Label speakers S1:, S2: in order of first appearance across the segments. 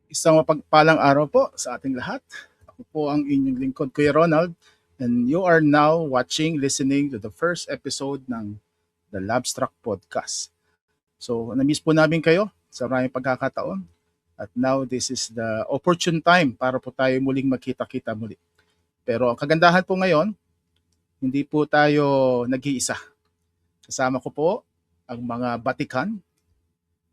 S1: Isang mapagpalang araw po sa ating lahat. Ako po ang inyong lingkod, Kuya Ronald, and you are now listening to the first episode ng The Labstrack Podcast. So, na-miss po namin kayo sa maraming pagkakataon. At now, this is the opportune time para po tayo muling magkita-kita muli. Pero ang kagandahan po ngayon, hindi po tayo nag-iisa. Kasama ko po ang mga batikan,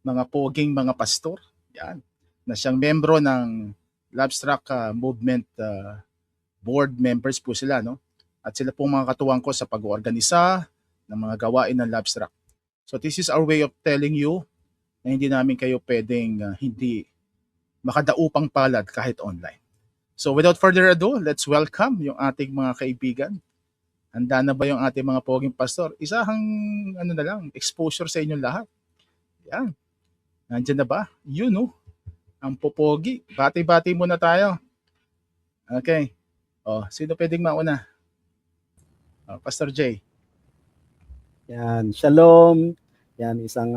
S1: mga poging mga pastor, yan, na siyang membro ng Labstrack Movement board members po sila, no? At sila po mga katuwang ko sa pag-oorganisa ng mga gawain ng Labstrack. So this is our way of telling you na hindi namin kayo pwedeng hindi makadaupang palad kahit online. So without further ado, let's welcome yung ating mga kaibigan. Handa na ba yung ating mga poging pastor? Isahang exposure sa inyong lahat. Yan. Nandiyan na ba? You know, ang popogi. Bati-bati muna tayo. Okay. Sino pwedeng mauna? Pastor Jay.
S2: Yan, shalom. Yan, isang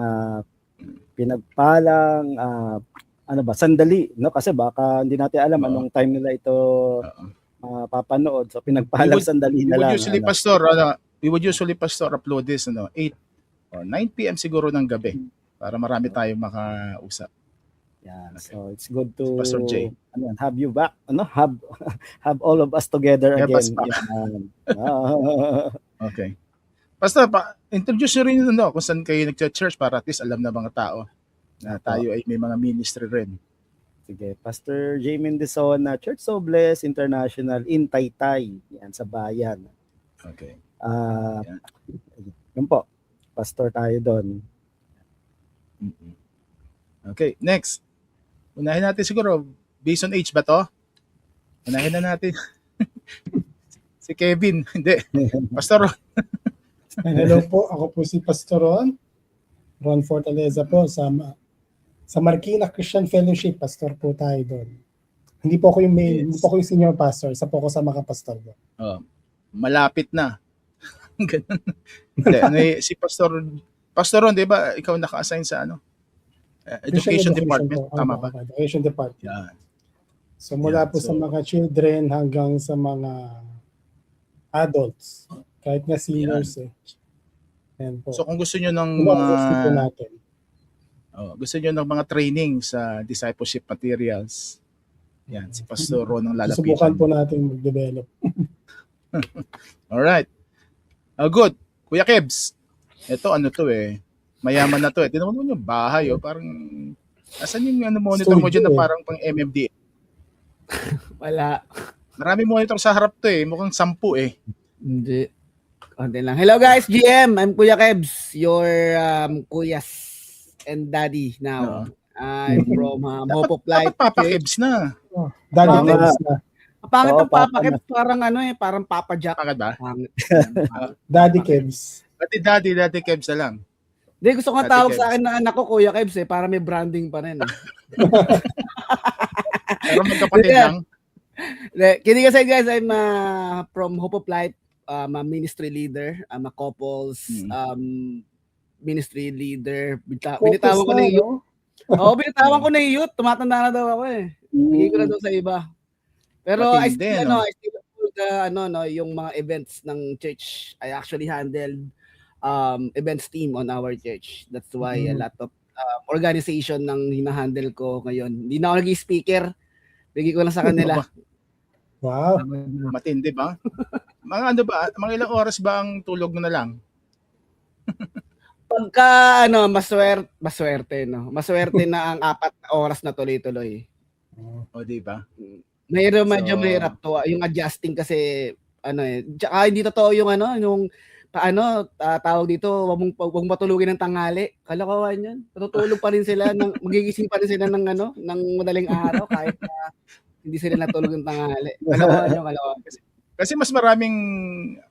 S2: pinagpalang sandali, no? Kasi baka hindi natin alam anong time nila ito papanood. So pinagpalang sandali na lang.
S1: We would usually pastor upload this 8 or 9 PM siguro ng gabi para marami tayong makausap.
S2: Yan. Okay. So it's good to
S1: Pastor Jay.
S2: Have you back, have all of us together again.
S1: Okay. Pastor, introduce nyo rin kung saan kayo nag-church para at least alam na mga tao na tayo ay may mga ministry rin.
S2: Sige, Pastor J. Mendizon, Church So Blessed International in Taytay, yan sa bayan.
S1: Okay.
S2: Yun po, pastor tayo doon.
S1: Okay, next. Unahin natin siguro, based on age ba to? Unahin na natin. Si Kevin, hindi. Pastor Ron.
S3: Hello po, ako po si Pastor Ron Fortaleza po sa Marikina Christian Fellowship, pastor po tayo doon. Hindi po ako yung main, hindi po ako yung senior pastor, isa po ako sa mga pastor doon.
S1: Malapit na. Ganun. Si Pastor Ron, di ba, ikaw naka-assign sa Education Department, tama ba?
S3: Education Department.
S1: Yeah.
S3: So mula po sa mga children hanggang sa mga adults, kahit na seniors Yan po.
S1: So kung gusto niyo ng mga training sa discipleship materials, yan, si Pastor Ron ang lalapitan.
S3: Susubukan po natin mag-develop.
S1: Alright. Good. Kuya Kebs, ito mayaman na to Tingnan mo yung bahay, parang asan yung monitor mo dyan na parang pang MMDA?
S4: Wala.
S1: Maraming monitor sa harap to mukhang 10
S4: Hindi. Konti lang. Hello guys, GM. I'm Kuya Kebs, your Kuyas and Daddy now. I'm from Hope of Life.
S1: Dapat Papa Kebs na.
S3: Daddy Kebs na.
S4: Pangit ang Papa Kebs, parang parang Papa Jack.
S1: Pangit ba?
S3: Daddy Kebs.
S1: Daddy Kebs na lang.
S4: Hindi, gusto ko tawag sa akin na anak ko, Kuya Kebs para may branding pa rin.
S1: Pero magkapatid lang.
S4: Kidding aside guys, I'm from Hope of Life. I'm a ministry leader. I'm a couples ministry leader. Binitawan ko na yung youth. Binitawan ko na yung youth. Tumatanda na daw ako Bigay ko na daw sa iba. Pero I still yung mga events ng church. I actually handled events team on our church. That's why a lot of organization ng hinahandle ko ngayon. Hindi na ako naging speaker. Bigay ko lang sa kanila.
S3: Wow.
S1: Matindi ba? Mga ilang oras ba ang tulog mo na lang?
S4: Pagka maswerte na ang 4 oras na tuloy-tuloy.
S1: Di ba?
S4: Medyo mahirap to yung adjusting kasi tsaka hindi totoo yung tawag dito, wag mong patulugin ng tanghali. Kalokohan 'yan. Tutulog pa rin sila magigising pa rin sila ng madaling araw kahit hindi sila natulog ng tanghali. Kalokohan.
S1: Kasi mas maraming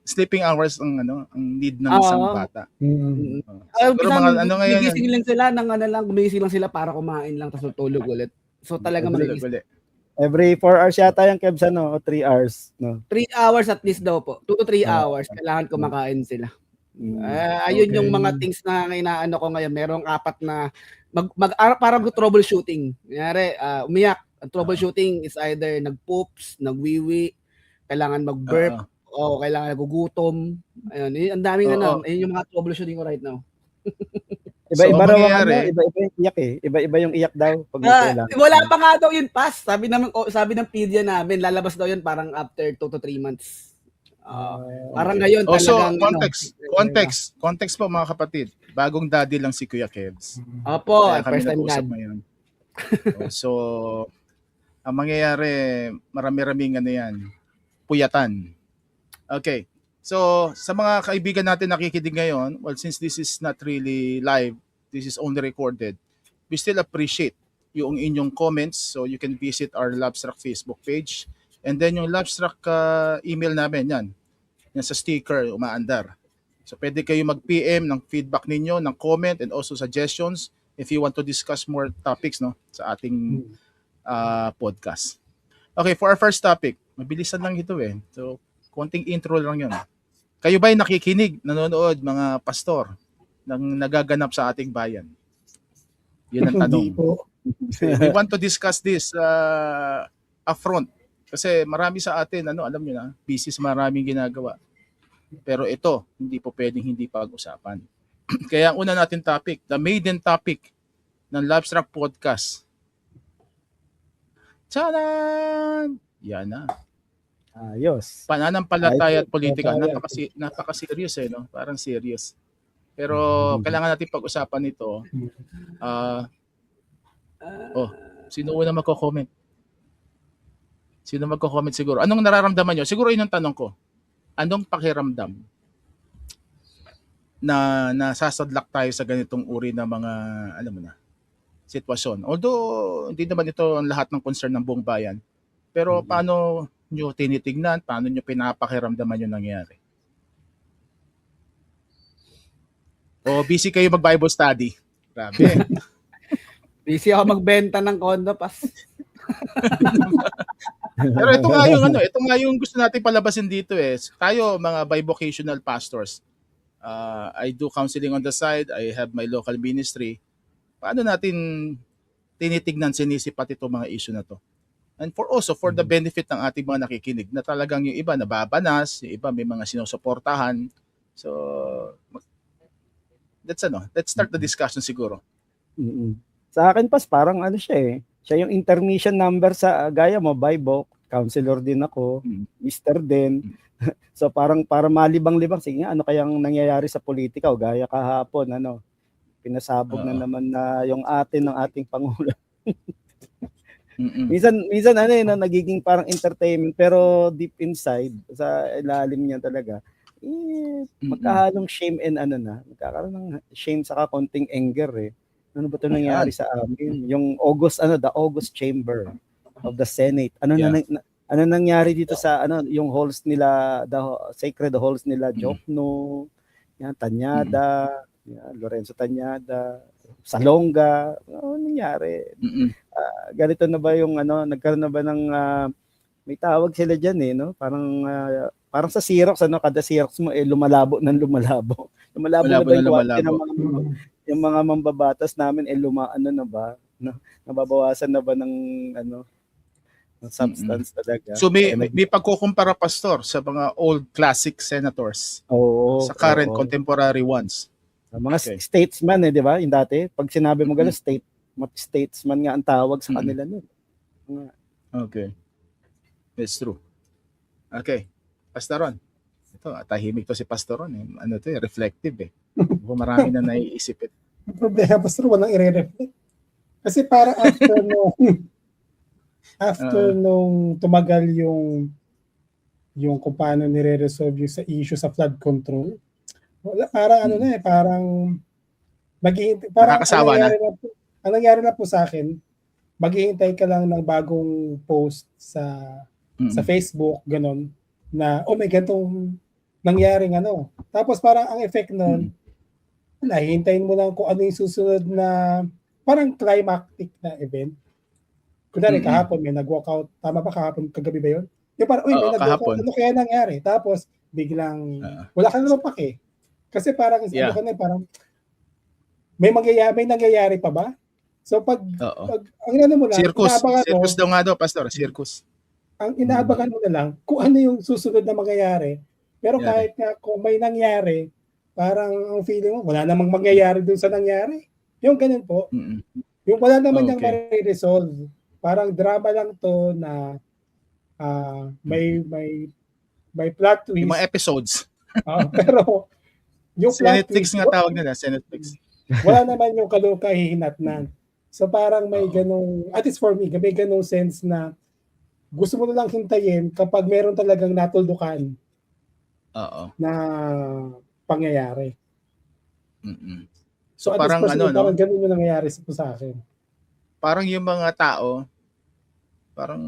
S1: sleeping hours ang need ng isang bata.
S4: Siguro gumigising lang sila gumigising lang sila para kumain lang tapos tutulog ulit. So talaga magigising.
S2: Every 4 hours yata yung Kebs, o 3 hours, no?
S4: 3 hours at least daw po. 2 to 3 hours. Kailangan kumakain sila. Ayun yung
S1: Okay.
S4: mga things na inaano ko ngayon. Merong 4 na parang troubleshooting. Kunyari, umiyak. Ang troubleshooting is either nag-poops, nagwiwi, kailangan mag-burp, o kailangan nagugutom. Ayun, ang daming
S1: Oo.
S4: ayun yung mga troubleshooting ko right now.
S2: Iba-iba
S1: So,
S2: raw ang
S1: mangyayari,
S2: iba-iba yung iyak eh. Iba-iba yung iyak daw pag may kailangan.
S4: Wala pa nga daw yun pass. Sabi ng pedia namin, lalabas daw yun parang after 2 to 3 months. Parang ngayon
S1: so,
S4: talagang
S1: context po mga kapatid. Bagong daddy lang si Kuya Kevs.
S4: Opo,
S1: Kaya kami
S4: first time
S1: nag-usap
S4: dad.
S1: ngayon. So, ang mangyayari, marami-raming puyatan. Okay. So, sa mga kaibigan natin nakikinig ngayon, well, since this is not really live, this is only recorded, we still appreciate yung inyong comments. So, you can visit our Labstrack Facebook page. And then yung Labstrack email namin, yan sa sticker, umaandar. So, pwede kayo mag-PM ng feedback ninyo, ng comment, and also suggestions if you want to discuss more topics sa ating podcast. Okay, for our first topic, mabilisan lang ito eh. So, konting intro lang yun. Kayo ba'y nakikinig, nanonood, mga pastor, ng nagaganap sa ating bayan? Yun ang tanong.
S3: Hindi po.
S1: We want to discuss this upfront. Kasi marami sa atin, alam nyo na, busy sa maraming ginagawa. Pero ito, hindi po pwedeng hindi pag-usapan. Kaya ang una natin topic, the maiden topic ng Labstrack Podcast. Tcharan! Yan na.
S2: Ayos.
S1: Pananampalataya at politika. Napaka-serious no? Parang serious. Pero kailangan natin pag-usapan ito. Sino una magko-comment? Sino magko-comment siguro? Anong nararamdaman nyo? Siguro yun ang tanong ko. Anong pakiramdam na nasasadlak tayo sa ganitong uri ng mga, sitwasyon? Although, hindi naman ito ang lahat ng concern ng buong bayan. Pero paano nyo tinitignan? Paano nyo pinapakiramdaman yung nangyari? O busy kayo mag-Bible study? Grabe.
S4: Busy ako magbenta ng condo pass.
S1: Pero ito nga yung gusto natin palabasin dito eh. Tayo mga bivocational pastors, I do counseling on the side, I have my local ministry. Paano natin tinitignan, sinisipat itong mga issue na to? And for the benefit ng ating mga nakikinig na talagang yung iba nababanas, yung iba may mga sinusuportahan. So, let's start the discussion siguro.
S2: Sa akin pas parang siya eh. Siya yung intermission number sa gaya mo, Bible, counselor din ako, Mr. din. So parang para malibang-libang, sige nga, ano kayang nangyayari sa politika o gaya kahapon, pinasabog na naman na yung ng ating Pangulo. minsan nagiging parang entertainment pero deep inside, sa ilalim niya talaga, magkahalong shame and magkakaroon ng shame saka konting anger eh. Ano ba ito nangyari sa amin? Yung the August Chamber of the Senate. Ano nangyari dito sa yung halls nila, the sacred halls nila, Jokno, Tanyada, Lorenzo Tanyada, Salonga. Ano nangyari? Ganito na ba yung nagkaroon na ba ng may tawag sila diyan eh, no? Parang sa Xerox, kada Xerox mo lumalabo ng lumalabo. Lumalabo yung mga mambabatas namin na ba? Nababawasan na ba ng substance talaga?
S1: So may pagkukumpara, pastor, sa mga old classic senators sa current contemporary ones.
S2: Mga statesman di ba? Yung dati, pag sinabi mo gano'n, statesman nga ang tawag sa kanila nun.
S1: Okay. That's true. Okay. Pastor Ron. Ito, tahimik to si Pastor Ron. Reflective eh. Marami na naiisip ito.
S3: Ang problema, Pastor, walang i-reflect. Kasi para after nung tumagal yung kung paano nire-resolve yung sa issue sa flood control, parang
S1: nakakasawa na.
S3: Ang nangyari na po sa akin, maghihintay ka lang ng bagong post sa Facebook, ganon, na may gantong nangyaring Tapos parang ang effect nun, hintayin mo lang kung ano yung susunod na parang climactic na event. Kunwari kahapon may nag-walkout, tama ba kahapon, kagabi ba yun? Yung parang, may nag-walkout, ano kaya nangyari? Tapos biglang, wala ka naman pake. Kasi parang,
S1: Yeah.
S3: parang, may nangyayari pa ba? So pag
S1: Oo.
S3: ang ano mo lang, inaabangan mo,
S1: Circus daw nga daw, Pastor. Circus.
S3: ang inaabangan mo na lang kung ano yung susunod na mangyayari. Pero
S1: Nangyari.
S3: kahit nga kung may nangyari, parang ang feeling mo, wala namang mangyayari dun sa nangyari. Yung ganun po.
S1: Mm-mm.
S3: Yung wala naman niyang
S1: Okay.
S3: mariresolve. Parang drama lang to na may plot twist.
S1: Yung mga episodes.
S3: Pero yung plot
S1: Senetflix
S3: twist,
S1: nga tawag nila. Senetflix.
S3: wala naman yung kalukahihinatnan. So parang may
S1: Oo.
S3: ganong, at least for me, may ganong sense na gusto mo na lang hintayin kapag meron talagang natuldukan
S1: Oo.
S3: na pangyayari.
S1: Mm-mm.
S3: So at
S1: Parang
S3: least personally,
S1: ano, no?
S3: parang ganun yung nangyayari sa akin.
S1: Parang yung mga tao, parang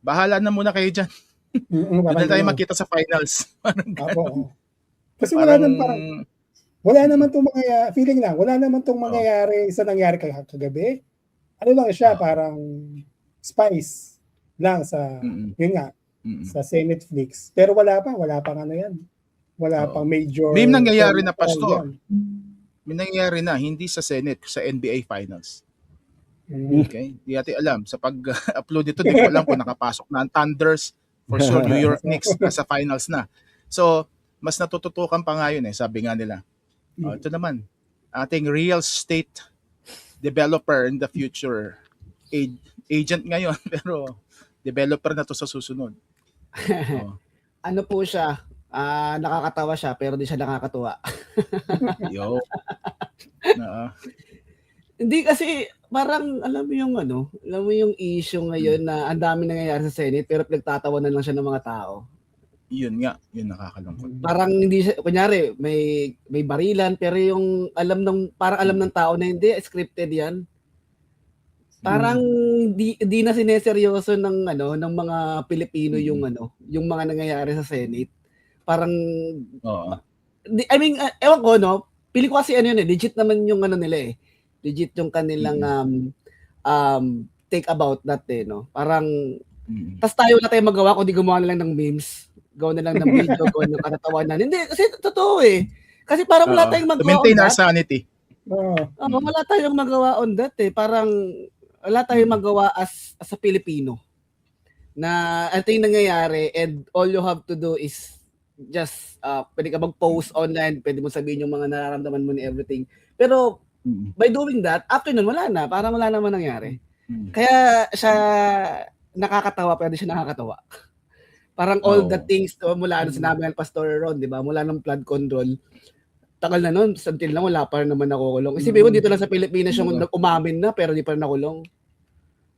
S1: bahala na muna kayo dyan. Doon na tayo makita sa finals. Parang ganun.
S3: Kasi
S1: Parang,
S3: wala naman itong mangyayari, feeling lang, wala naman itong mangyayari sa nangyari kagabi. Ano lang siya, parang spice lang sa, yun nga, sa Senetflix. Pero wala pang ano yan. Wala pang major.
S1: may nangyayari na, Pastor.
S3: yan.
S1: May nangyayari na, hindi sa Senate, sa NBA Finals. Okay? Di natin alam. Sa pag-upload nito, di ko alam kung nakapasok na ang Thunders. For sure, New York Knicks nasa finals na. So, mas natututukan pa nga yun sabi nga nila. Ito naman, ating real estate developer in the future. Agent ngayon, pero developer na to sa susunod.
S4: Ano po siya? Nakakatawa siya, pero di siya nakakatuwa.
S1: Yo.
S4: Hindi kasi parang alam mo yung issue ngayon na ang dami nangyayari sa Senate pero pinagtatawanan lang siya ng mga tao.
S1: Yun nga, yun nakakalungkot.
S4: Parang hindi siya, kunyari may barilan pero yung alam ng tao na hindi scripted yan. Parang di na sineseryoso ng mga Pilipino yung mga nangyayari sa Senate. Parang I mean, ewan ko pili ko kasi legit naman yung nila legit yung kanilang take about that parang tas tayo na tayo magawa kundi gumawa na lang ng memes, gawa na lang ng video, gawa ng katatawanan. Hindi kasi totoo kasi parang wala tayong magawa.
S1: To maintain our sanity.
S4: Wala tayong magawa on that parang wala tayong magawa as a Pilipino na ito yung nangyayari and all you have to do is just pwede ka mag-post online, pwede mo sabihin yung mga nararamdaman mo ni everything. Pero by doing that, after nun, parang wala naman nangyari. Kaya siya nakakatawa, pero di siya nakakatawa. Parang all the things mula nung sinabi ng Pastor Ron, di ba? Mula ng flood control, tagal na nun, until na wala pa rin naman nakukulong. Isipin mo, dito lang sa Pilipinas yung umamin na, pero di pa rin nakulong.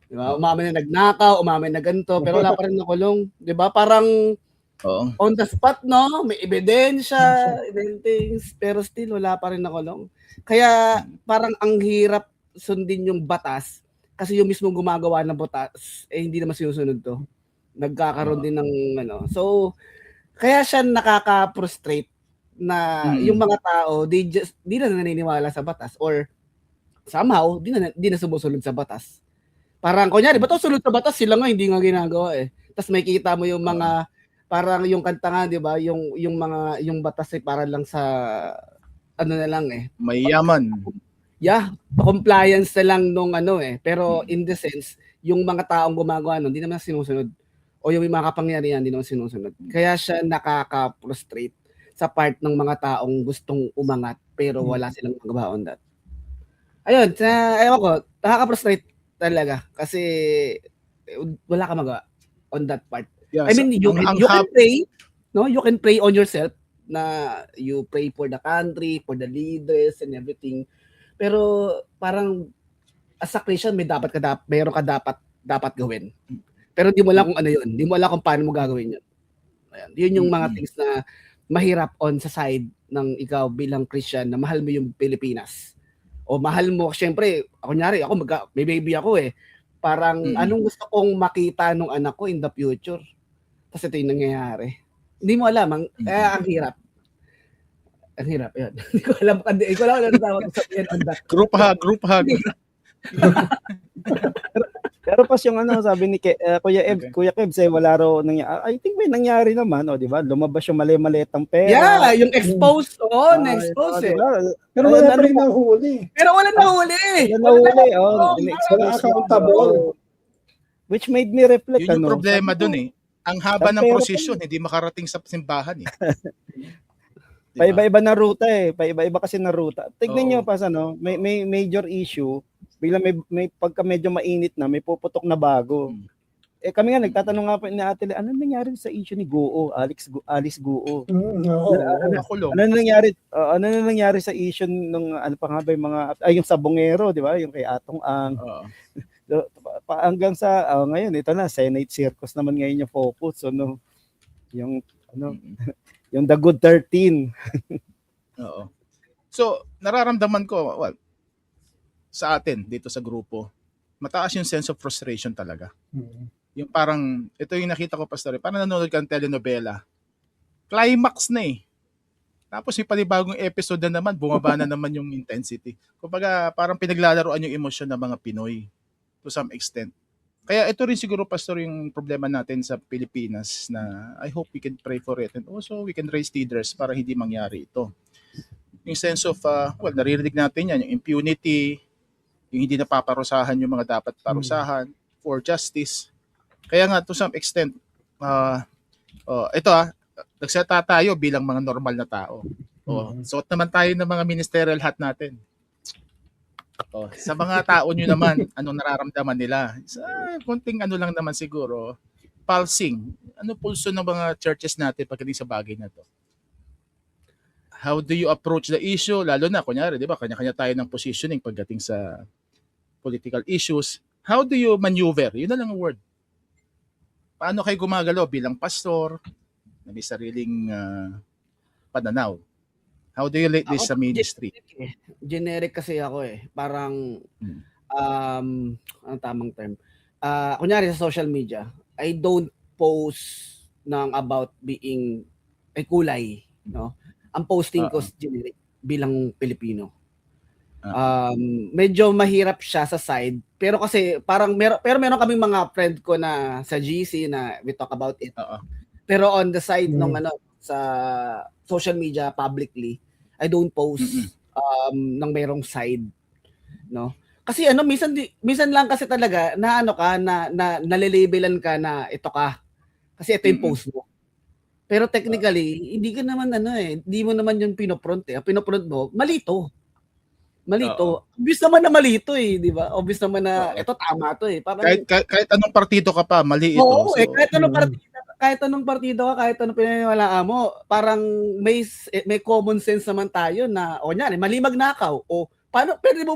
S4: Di ba? Umamin na nagnakaw, umamin na ganito, pero wala pa rin nakulong. Di ba? Parang on the spot, may ebidensya, things, pero still wala pa rin nakulong. Kaya parang ang hirap sundin yung batas kasi yung mismong gumagawa ng batas hindi naman sinusunod to. Nagkakaroon din ng So kaya siya nakaka-frustrate na yung mga tao di na naniniwala sa batas or somehow di na sumusunod sa batas. Parang kunyari ba to sunod sa batas sila nga hindi nga ginagawa Tapos may kita mo yung mga parang yung kanta nga, di ba? Yung batas para lang sa na lang
S1: mayaman.
S4: Yeah, compliance na lang nung pero in the sense, yung mga taong gumagawa hindi naman sinusunod. O yung mga kapangyarihan hindi naman sinusunod. Kaya siya nakaka-frustrate sa part ng mga taong gustong umangat pero wala silang magawa on that. Ayun, ewan ko, nakaka-frustrate talaga kasi wala ka magawa on that part.
S1: Yeah,
S4: I mean, you can pray, you can pray on yourself na you pray for the country, for the leaders and everything. Pero parang as a Christian, meron ka dapat gawin. Pero di mo alam kung ano yun. Di mo alam kung paano mo gagawin yun. Ayan. Yun yung mga things na mahirap on sa side ng ikaw bilang Christian na mahal mo yung Pilipinas. O mahal mo, syempre, kunyari, ako may baby ako Parang anong gusto kong makita nung anak ko in the future. Kasi ito yung nangyayari. Hindi mo alam. Ang hirap. Ang hirap. Yan. Hindi ko alam ano tawag sa yan on that.
S1: Group hug.
S4: Pero
S2: Pero pas yung ano, sabi ni Kuya Eb,
S1: Okay.
S2: Kuya Kebs, wala raw nangyari. I think may nangyari naman, di ba? Lumabas yung mali-malitang pera.
S4: Yeah, yung expose. Oo, na-expose
S2: di
S4: eh.
S2: ba?
S3: Pero wala pa rin nahuli.
S4: Pero wala nahuli.
S2: Wala nahuli,
S4: Oo,
S3: Wala accountable.
S2: Which made me reflect,
S1: Yun yung
S2: ano.
S1: problema
S2: sabi ko,
S1: dun eh. Ang haba ng
S2: Pero
S1: prosesyon, hindi makarating sa simbahan eh. Diba?
S2: Paiba-iba na ruta eh. Paiba-iba kasi na ruta. Tignan
S1: Oo.
S2: nyo pas ano, may major issue, bigla may pagka medyo mainit na, may puputok na bago. Eh kami nga nagtatanong nga pa ni Ate Le, ano nangyari sa issue ni Guo, Alice Guo?
S3: Oo.
S1: Makulong.
S2: Ano na nangyari sa issue nung ano pa nga ba yung mga yung sabongero, di ba? Yung kay Atong Ang.
S1: Oo.
S2: Hanggang sa ngayon ito na Senate Circus naman ngayon yung focus. So yung yung The Good 13.
S1: Oo. So, nararamdaman ko, well, sa atin, dito sa grupo, mataas yung sense of frustration talaga. Yung parang, ito yung nakita ko, Pastor, parang nanonood ka ng telenovela. Climax na eh. Tapos may panibagong episode na naman, bumaba na naman yung intensity. Kumbaga, parang pinaglalaroan yung emosyon ng mga Pinoy to some extent. Kaya ito rin siguro, Pastor, yung problema natin sa Pilipinas na I hope we can pray for it and also we can raise leaders para hindi mangyari ito. Yung sense of, well, naririnig natin yan, yung impunity, yung hindi napaparusahan yung mga dapat parusahan for justice. Kaya nga, to some extent, ito nagseta tayo bilang mga normal na tao. Suot naman tayo ng mga ministerial hat natin. Sa mga tao nyo naman, anong nararamdaman nila? Konting ano lang naman siguro, pulsing. Ano pulso ng mga churches natin pagdating sa bagay na to? How do you approach the issue? Lalo na, kunyari, di ba, kanya-kanya tayo ng positioning pagdating sa political issues. How do you maneuver? Yun na lang ang word. Paano kayo gumagalaw bilang pastor na may sariling pananaw? How do you relate this sa ministry?
S4: Generic kasi ako eh. Parang, anong tamang term? Kunyari sa social media, I don't post ng about being kulay, no? Ang posting ko generic bilang Pilipino. Medyo mahirap siya sa side, pero kasi parang meron kaming mga friend ko na sa GC na we talk about it. Pero on the side nung sa social media publicly, I don't post ng merong side, no? Kasi minsan lang kasi talaga na nalalabelan ka na ito ka. Kasi ito yung post mo. Pero technically, hindi ka naman hindi mo naman yung pinopront eh. Ang pinopront mo, malito. Obvious naman na malito eh, di ba? Obvious naman na ito tama to eh. Parang,
S1: kahit anong partido ka pa, mali ito.
S4: Oo, kahit anong partido ka, kahit anong pinaniwalaan mo, parang may common sense naman tayo na mali magnakaw. O paano pwede mo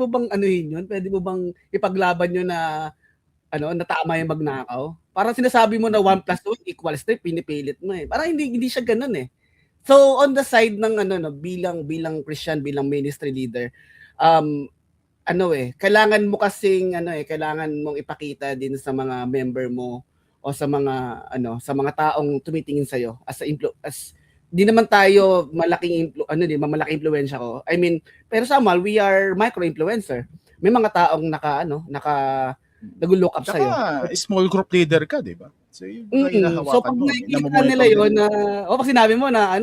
S4: bang anuhin 'yun? Pwede mo bang ipaglaban 'yun na na tama yung magnakaw? Parang sinasabi mo na 1 + 2 = 3, pinipilit mo eh. Parang hindi siya ganoon eh. So on the side ng bilang Christian, bilang ministry leader, kailangan mo kasing kailangan mong ipakita din sa mga member mo o sa mga taong tumitingin sa iyo as di naman tayo malaking impluwensya ko. I mean, pero somehow we are micro-influencer. May mga taong nag-look up sa iyo.
S1: Small group leader ka, di ba? So,
S4: so pag nakikita nila yun na, pag sinabi mo na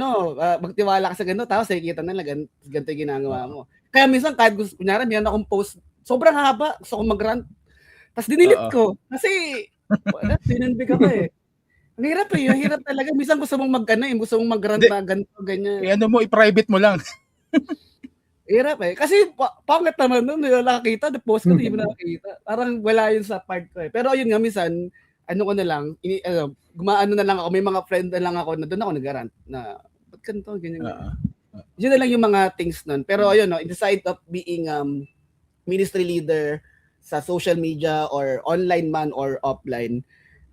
S4: magtiwala ka sa ganito, tapos nakikita nila ganito yung ginagawa mo. Kaya minsan kahit kunyari meron akong post, sobrang haba, gusto ko mag-rant, tapos dinilit ko. Kasi, sinunbig ako eh. Ang hirap talaga. Minsan gusto mong gusto mong mag-rant na ganito, ganyan.
S1: I-private mo lang.
S4: Hirap eh. Kasi pangit naman nun, wala nakakita, post ko, hindi mo nakakita. Parang wala yun sa part ko eh. Pero ayun nga, minsan, ko na lang, gumaano na lang ako, may mga friend na lang ako na doon ako nag-rant na, ba't ganito, ganyan. Yun na lang yung mga things nun. Pero ayun, in the side of being ministry leader sa social media or online man or offline,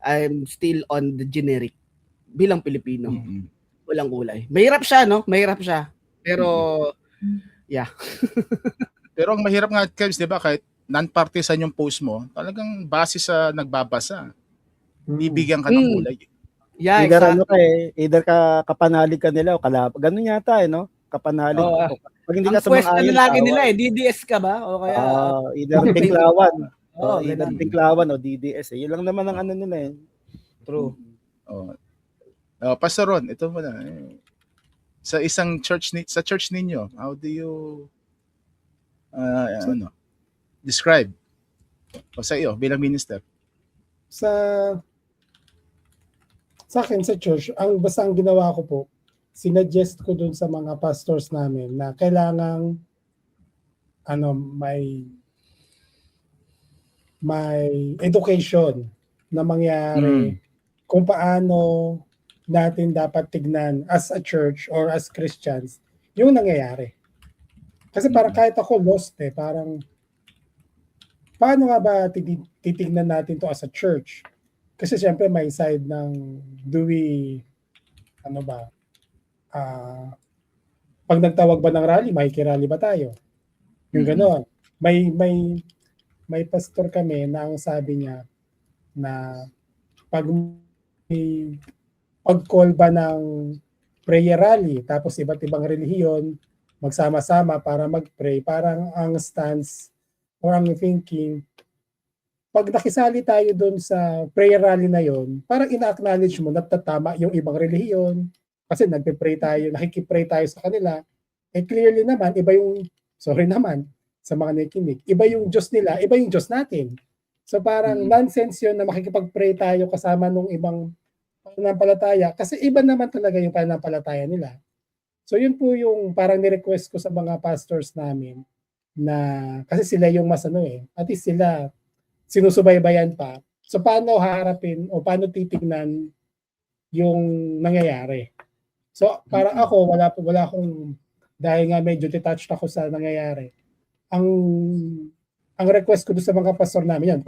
S4: I'm still on the generic bilang Pilipino. Walang kulay. Mahirap siya, no? Mahirap siya. Pero, yeah.
S1: Pero ang mahirap nga, Kevs, di ba, kahit non-partisan yung post mo, talagang base sa nagbabasa, bibigyan ka ng kulay.
S4: Yeah,
S2: either ka kapanalig ka nila o kalaban. Ganun yata no? Kapanalig. Pag hindi ka
S4: ang question na lagi nila DDS ka ba? O kaya
S2: either tiklawan. Either
S4: ganun.
S2: Tinklawan o DDS. Yun lang naman ang ano nila eh.
S4: True.
S1: Oh. Pastor Ron, ito muna. Sa isang church sa church ninyo, how do you describe o sa iyo bilang minister?
S3: Sa akin sa church, basta ang ginawa ko po, sinuggest ko dun sa mga pastors namin na kailangang may education na mangyari kung paano natin dapat tignan as a church or as Christians yung nangyayari. Kasi parang kahit ako lost parang paano nga ba titignan natin to as a church? Kasi siyempre may side ng pag nagtawag ba ng rally, makikirally ba tayo? Yung gano'n. May pastor kami na ang sabi niya na pag-call ba ng prayer rally, tapos iba't ibang relihiyon, magsama-sama para mag-pray, parang ang stance or ang thinking, pag nakisali tayo doon sa prayer rally na yon, parang ina-acknowledge mo na tatama yung ibang relihiyon, kasi nagpe-pray tayo, nakikipray tayo sa kanila, clearly naman, iba yung, sorry naman, sa mga nakikinig, iba yung Diyos nila, iba yung Diyos natin. So parang nonsense yun na makikipag-pray tayo kasama nung ibang pananampalataya kasi iba naman talaga yung pananampalataya nila. So yun po yung parang ni-request ko sa mga pastors namin na kasi sila yung mas at least sila sinusubaybayan pa. So paano haharapin o paano titignan yung nangyayari. So para ako, wala akong, dahil nga medyo detached ako sa nangyayari, ang request ko doon sa mga pastor namin yan,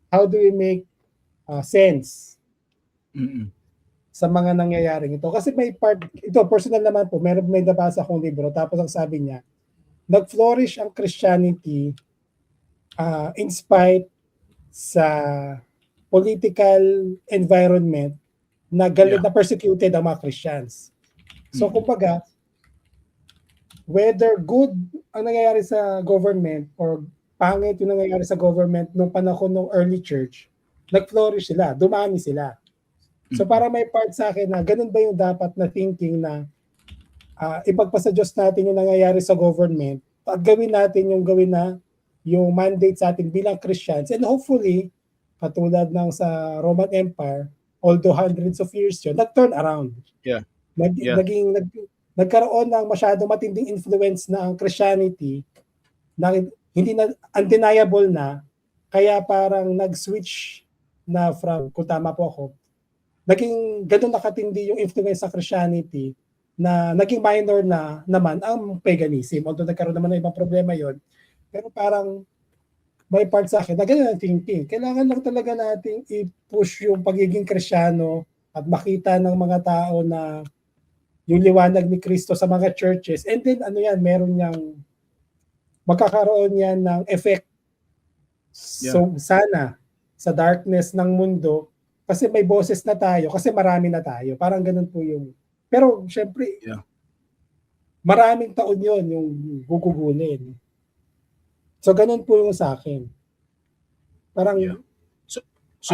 S3: how do we make sense sa mga nangyayaring ito? Kasi may part, ito personal naman po, may nabasa akong libro, tapos ang sabi niya, nag-flourish ang Christianity in spite sa political environment na na persecuted ang mga Christians. So kumbaga, whether good ang nangyayari sa government or pangit yung nangyayari sa government nung panahon ng early church, nag-flourish sila, dumami sila. So para may part sa akin na ganun ba yung dapat na thinking na ipagpasa Diyos natin yung nangyayari sa government at gawin natin yung mandate sa atin bilang Christians, and hopefully katulad ng sa Roman Empire, although hundreds of years yun, nag-turn around. Nagkaroon ng masyadong matinding influence na ang Christianity na hindi na undeniable na, kaya parang nag-switch na from, kung tama po ako, naging ganun nakatindi yung influence sa Christianity na naging minor na naman ang paganism. Although nagkaroon naman ng ibang problema yon, pero parang may part sa akin na ganun ang thinking. Kailangan lang talaga nating i-push yung pagiging Kristiyano at makita ng mga tao na yung liwanag ni Kristo sa mga churches. And then meron niyang magkakaroon yan ng effect. So sana sa darkness ng mundo, kasi may boses na tayo, kasi marami na tayo. Parang ganun po yung, pero syempre, maraming taon yun yung gugugulin. So ganun po yung sa akin. Parang,
S1: so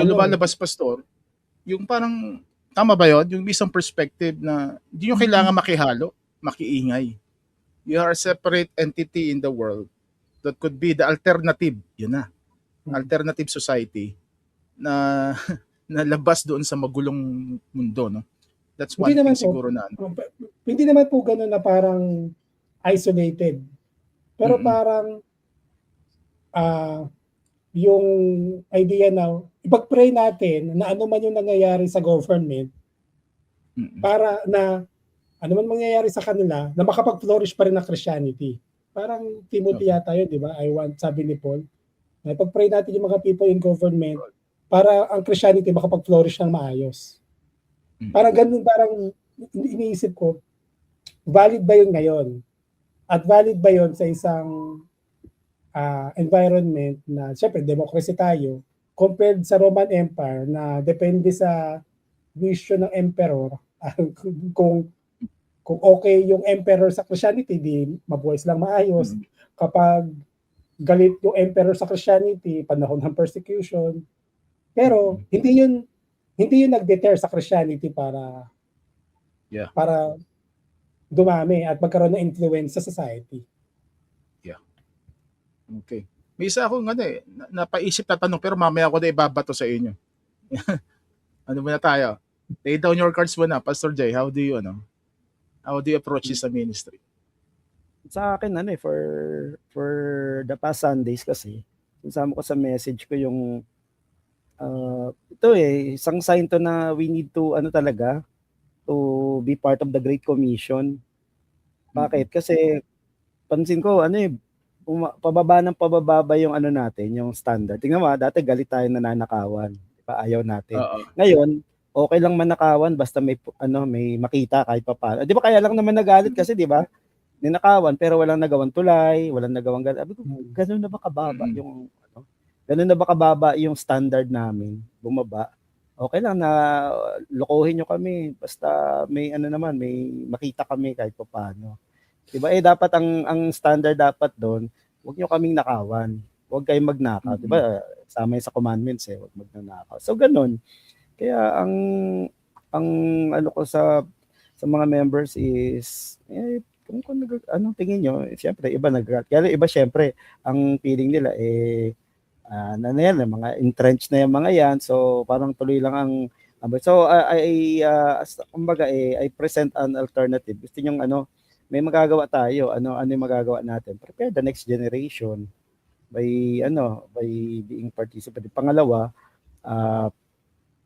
S1: lumalabas, Pastor, yung parang, tama ba yun? Yung isang perspective na hindi nyo kailangan makihalo, makiingay. You are a separate entity in the world that could be the alternative, yun na, alternative society na nalabas doon sa magulong mundo, no? That's one thing siguro na.
S3: Hindi naman po gano'n na parang isolated. Pero parang yung idea na ipag-pray natin na ano man yung nangyayari sa government para na ano man mangyayari sa kanila na makapag-flourish pa rin ang Christianity. Parang Timothy yata yun, di ba? Sabi ni Paul, na ipag-pray natin yung mga people in government para ang Christianity makapag-flourish ng maayos. Parang ganun, parang iniisip ko, valid ba yun ngayon? At valid ba yun sa isang environment na, syempre, democracy tayo, compared sa Roman Empire na depende sa vision ng emperor, kung okay yung emperor sa Christianity, di mabuhay silang maayos. Kapag galit yung emperor sa Christianity, panahon ng persecution. Pero hindi yun nag-deter sa Christianity para para dumami at magkaroon ng influence sa society.
S1: Okay. May isa akong napaisip na tanong pero mamaya ako na ibabato sa inyo. Ano muna tayo? Lay down your cards muna, Pastor Jay. How do you approach this sa ministry?
S2: Sa akin for the past Sundays kasi sinasama ko sa message ko yung isang sign to na we need to talaga to be part of the Great Commission. Bakit? Kasi pansin ko pababa yung natin, yung standard. Tingnan mo, dati galit tayo nananakawan, di ba? Ayaw natin. Ngayon, okay lang manakawan basta may makita kahit papaano. Di ba kaya lang naman nagalit kasi, di ba? Ninakawan pero walang nagawang tulay, walang nagawang sabi ko, ganun na ba kababa yung ganun na ba kababa yung standard namin? Bumaba. Okay lang na lokohin nyo kami basta may may makita kami kahit papaano. Diba? Dapat ang standard dapat doon, huwag nyo kaming nakawan. Huwag kayong magnakaw. Diba? Sama yun sa commandments huwag magnanakaw. So, ganun. Kaya, ang ko sa mga members is, kung anong tingin nyo, siyempre, iba kaya iba, siyempre, ang feeling nila, mga entrenched na yung mga yan. So, parang tuloy lang ang, so, I present an alternative. Gusto nyo, may magagawa tayo, ano yung magagawa natin? Prepare the next generation by being participant. Pangalawa,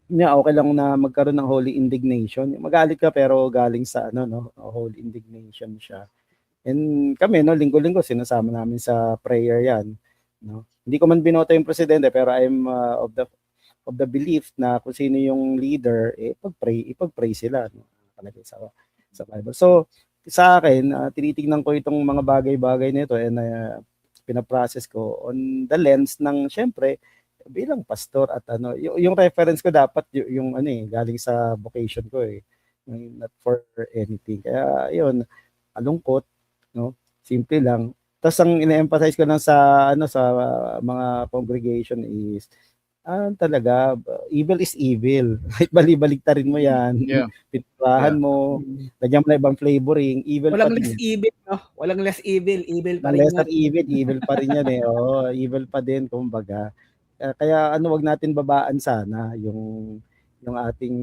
S2: okay lang na magkaroon ng holy indignation. Magalit ka pero galing sa holy indignation siya. And kami linggo-linggo sinasama namin sa prayer 'yan, Hindi ko man binoto yung presidente pero I'm of the belief na kung sino yung leader, ipag-pray sila palagi sa Bible. So sa akin, tinitingnan ko itong mga bagay-bagay nito and pinaprocess ko on the lens ng syempre bilang pastor at yung reference ko dapat yung galing sa vocation ko not for anything. Kaya yun, malungkot, simple lang. Tapos ang ina-emphasize ko lang sa mga congregation is talaga, evil is evil. Kahit bali-baligtarin mo yan, pinurahan mo, lagyan mo na ibang flavoring, evil
S4: Walang
S2: pa
S4: less
S2: rin.
S4: evil, no? Walang less evil pa rin.
S2: Lesser evil pa rin yan evil pa din, kumbaga. Kaya wag natin babaan sana yung ating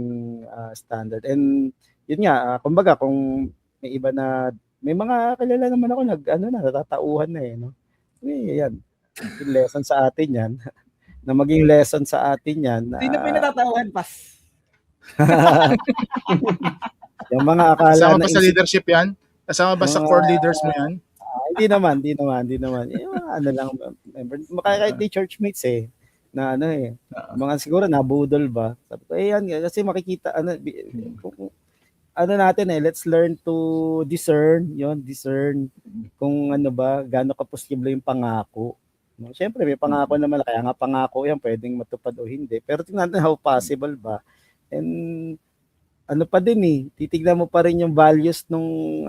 S2: standard. And yun nga, kumbaga kung may iba na, may mga kilala naman ako natatauhan na yan. Yung lesson sa atin yan. Na maging lesson sa atin yan.
S4: Sino pinatatawahan, Pas?
S2: Yung mga akala
S1: kasama ba sa leadership yan? Kasama ba sa core leaders mo yan?
S2: Hindi naman. Yung lang, kahit di churchmates na mga siguro nabudol ba? Sabi ko, yan, kasi makikita, natin let's learn to discern kung gaano ka-posible yung pangako. Siyempre may pangako naman, kaya nga pangako yan, pwedeng matupad o hindi. Pero tingnan natin how possible ba. And pa din titignan mo pa rin yung values nung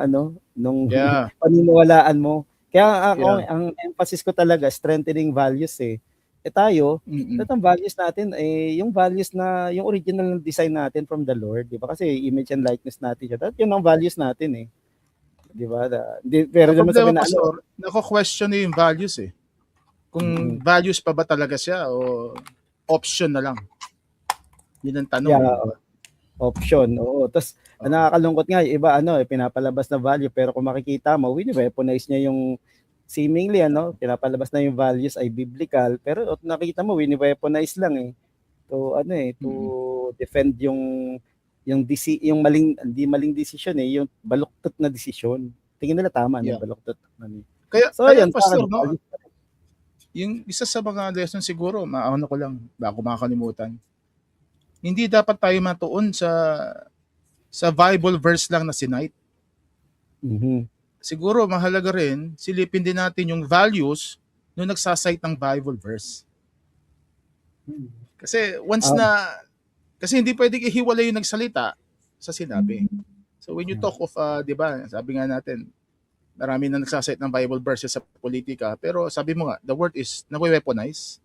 S2: paniniwalaan mo. Kaya ang emphasis ko talaga, strengthening values tayo, ang values natin yung values na yung original design natin from the Lord, di ba? Kasi image and likeness natin siya. Yun ang values natin di ba? Pero naman sabi na
S1: nako-question yung values kung values pa ba talaga siya o option na lang. Yun ang tanong.
S2: Option, oo. Tapos nakakalungkot nga, iba pinapalabas na value pero kung makikita mo, wini-weaponize niya yung seemingly pinapalabas na yung values ay biblical pero nakita mo wini-weaponize lang to to defend yung hindi maling decision yung baluktot na decision. Tingin nila tama baluktot.
S1: Kaya yun, pastor, yung isa sa mga lesson siguro, ko lang, bago makakalimutan, hindi dapat tayo matuon sa Bible verse lang na sinite. Siguro mahalaga rin, silipin din natin yung values nung nagsasite ng Bible verse. Kasi kasi hindi pwedeng ihiwalay yung nagsalita sa sinabi. So when you talk of, di ba, sabi nga natin, Marami na nagsasite ng Bible verses sa politika, pero sabi mo nga, the word is nawe-weaponize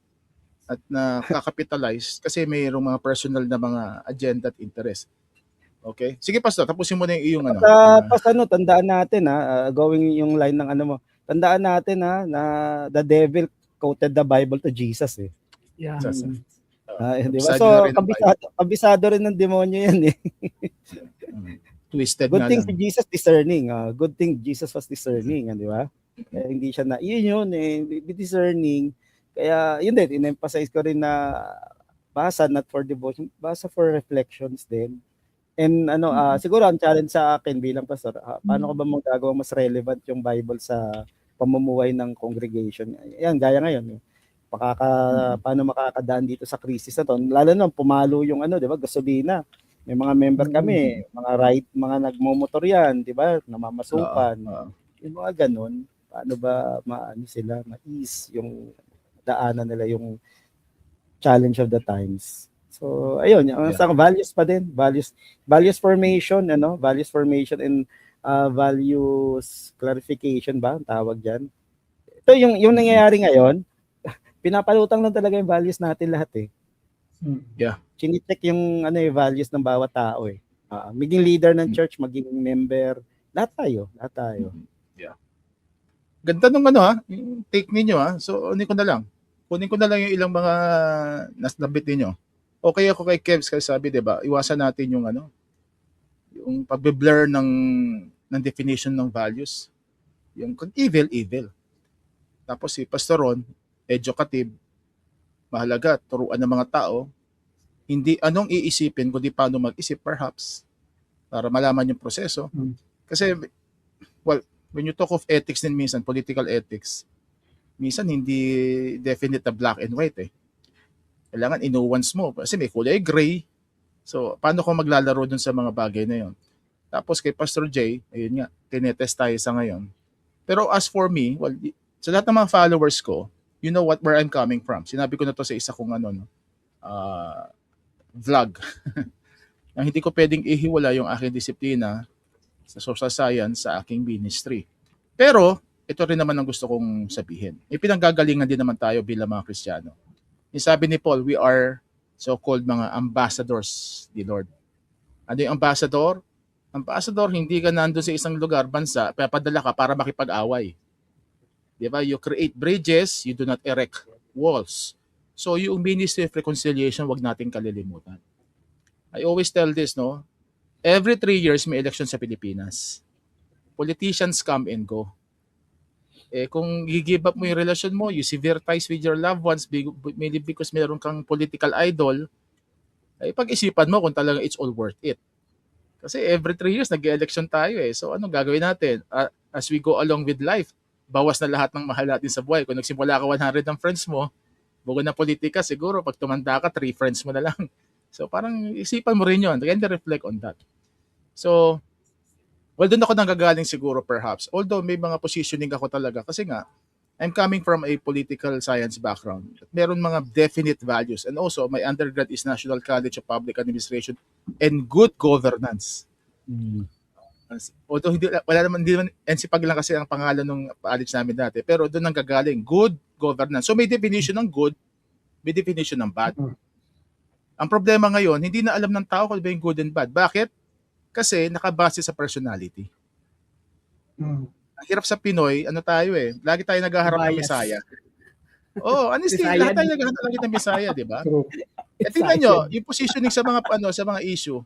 S1: at nakakapitalize kasi mayroong mga personal na mga agenda at interest. Okay? Sige, Pastor, tapusin mo na yung iyong ano.
S2: Tapos tandaan natin going yung line ng ano mo, tandaan natin na the devil quoted the Bible to Jesus eh.
S4: Yeah.
S2: Di ba? So, kabisado rin ng demonyo yan eh.
S1: Twisted
S2: Good
S1: nga
S2: thing
S1: lang.
S2: si Jesus discerning. Good thing Jesus was discerning, di ba? Kaya hindi siya yun be discerning. Kaya yun din, in-emphasize ko rin na basa not for devotion, basa for reflections din. And siguro ang challenge sa akin bilang pastor, paano ko ba magagawa mas relevant yung Bible sa pamumuhay ng congregation? Yan, gaya ngayon. Paano makakadaan dito sa crisis na to? Lalo na pumalo yung di ba, gasolina. May mga member kami, mga nagmomotor yan, di ba? Namamasukan. Yung mga ganun, paano ba sila ma-ease yung daanan nila, yung challenge of the times. So, ayun, sa values pa din, values formation, values formation and values clarification ba ang tawag diyan. Ito yung nangyayari ngayon, pinapalutang lang talaga yung values natin lahat eh.
S1: Yeah.
S2: Chine-check yung values ng bawat tao eh. Maging leader ng church, maging member, lahat tayo.
S1: Yeah. Ganda nung yung take ninyo So, kunin ko na lang yung ilang mga nasnabit ninyo. Okay ako kay Kevs kasi sabi, 'di ba? Iwasan natin yung yung pagbe-blur ng definition ng values. Yung evil. Tapos si Pastor Ron, educative, mahalaga, turuan ng mga tao, hindi anong iisipin, kundi paano mag-isip perhaps, para malaman yung proseso. Kasi, when you talk of ethics din minsan, political ethics, minsan hindi definite na black and white eh. Kailangan inuance mo, kasi may kulay gray. So, paano ko maglalaro dun sa mga bagay na yun? Tapos kay Pastor Jay, ayun nga, tinetest tayo sa ngayon. Pero as for me, sa lahat ng mga followers ko, you know where I'm coming from. Sinabi ko na to sa isa kong vlog. Ang hindi ko pwedeng ihiwala yung aking disiplina sa social science sa aking ministry. Pero, ito rin naman ang gusto kong sabihin. May pinanggagalingan din naman tayo bilang mga Kristiyano. Yung sabi ni Paul, we are so-called mga ambassadors ni Lord. Ano yung ambassador? Ambassador, hindi ka nandun sa isang lugar, bansa, papadala ka para makipag-away. Diba? You create bridges, you do not erect walls. So yung ministry of reconciliation, wag nating kalilimutan. I always tell this, every 3 years may election sa Pilipinas. Politicians come and go. Kung i-give up mo yung relasyon mo, you sever ties with your loved ones, maybe because meron kang political idol, pag-isipan mo kung talaga it's all worth it. Kasi every 3 years nag-election tayo So ano gagawin natin? As we go along with life, bawas na lahat ng mahal natin sa buhay. Kung nagsimula ka 100 ng friends mo, bugo na politika, siguro pag tumanda ka, 3 friends mo na lang. So parang isipan mo rin yun. Again, reflect on that. So, doon ako nanggagaling siguro perhaps. Although may mga positioning ako talaga. Kasi nga, I'm coming from a political science background. Meron mga definite values. And also, my undergrad is National College of Public Administration and Good Governance. Although hindi naman NCPAG lang kasi ang pangalan ng college namin dati, pero doon nanggagaling good governance. So may definition ng good, may definition ng bad. Ang problema ngayon, hindi na alam ng tao kung ba yung good and bad. Bakit? Kasi nakabase sa personality. Ang hirap sa Pinoy, tayo lagi tayo naghaharap ng Messiah. Honestly, lahat tayo naghaharap ng Messiah, di ba? Tingnan nyo, yung positioning sa mga issue,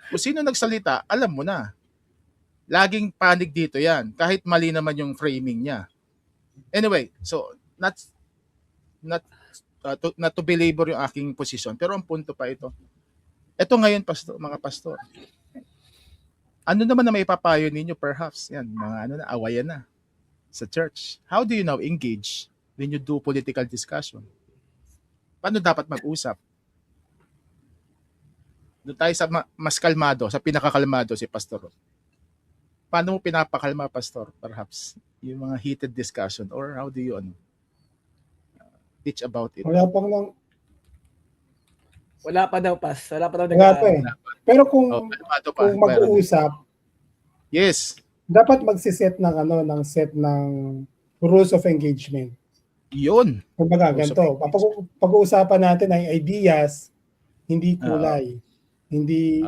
S1: kung sino nagsalita, alam mo na. Laging panig dito yan, kahit mali naman yung framing niya. Anyway, so not to belabor yung aking position, pero ang punto pa ito. Ito ngayon, mga pastor. Ano naman na may papayo ninyo perhaps? Yan, mga awayan na sa church. How do you now engage when you do political discussion? Paano dapat mag-usap? Doon tayo sa mas kalmado, sa pinakakalmado si Pastor. Paano mo pinapakalma, Pastor, perhaps? Yung mga heated discussion, or how do you teach about it?
S3: Wala pang lang.
S4: Wala pa daw, Pas. Wala pa daw.
S3: Wala pa Pero kung
S1: kalmado pa.
S3: mag-uusap,
S1: Yes.
S3: dapat magsiset ng ng set ng rules of engagement.
S1: Yun.
S3: Kumbaga,
S1: Rules of
S3: ganito.
S1: engagement.
S3: Pag-uusapan natin ay ideas, hindi kulay, hindi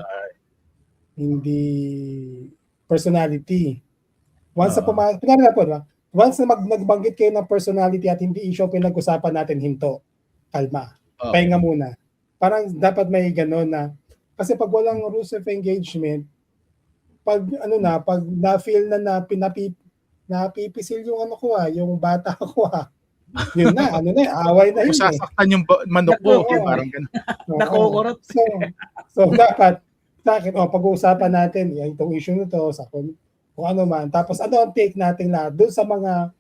S3: personality. Once na nagbanggit kayo ng personality at hindi issue pinag-usapan natin, hinto, kalma, pahinga muna. Parang dapat may gano'n na, kasi pag walang rules of engagement, pag pag na-feel na napipisil yung yung bata ko yun na, away na yun.
S1: Sasaktan yung manok ko, parang gano'n.
S4: Nakukurot.
S3: So dapat, sa akin, pag-uusapan natin, itong issue nito, sa kung ano man. Tapos ano ang take natin lahat doon sa mga,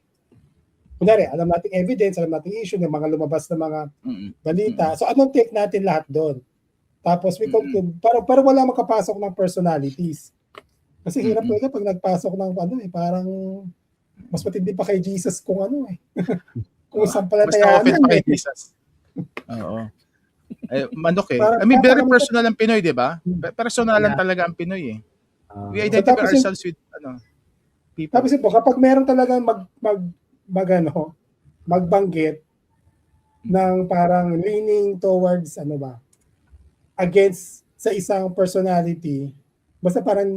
S3: kunyari, alam nating evidence, alam nating issue, ng mga lumabas na mga balita. So anong take natin lahat doon? Tapos we conclude, pero wala makapasok ng personalities. Kasi hirap talaga pag nagpasok ng parang mas matindi pa kay Jesus kung kung sampalatayaan.
S1: Mas na-offend pa kay Jesus. Oo. Manok I mean, very personal ang Pinoy, di ba? Personalan talaga ang Pinoy eh. We identify ourselves with people.
S3: Tapos po, kapag meron talagang magbanggit ng parang leaning towards against sa isang personality, basta parang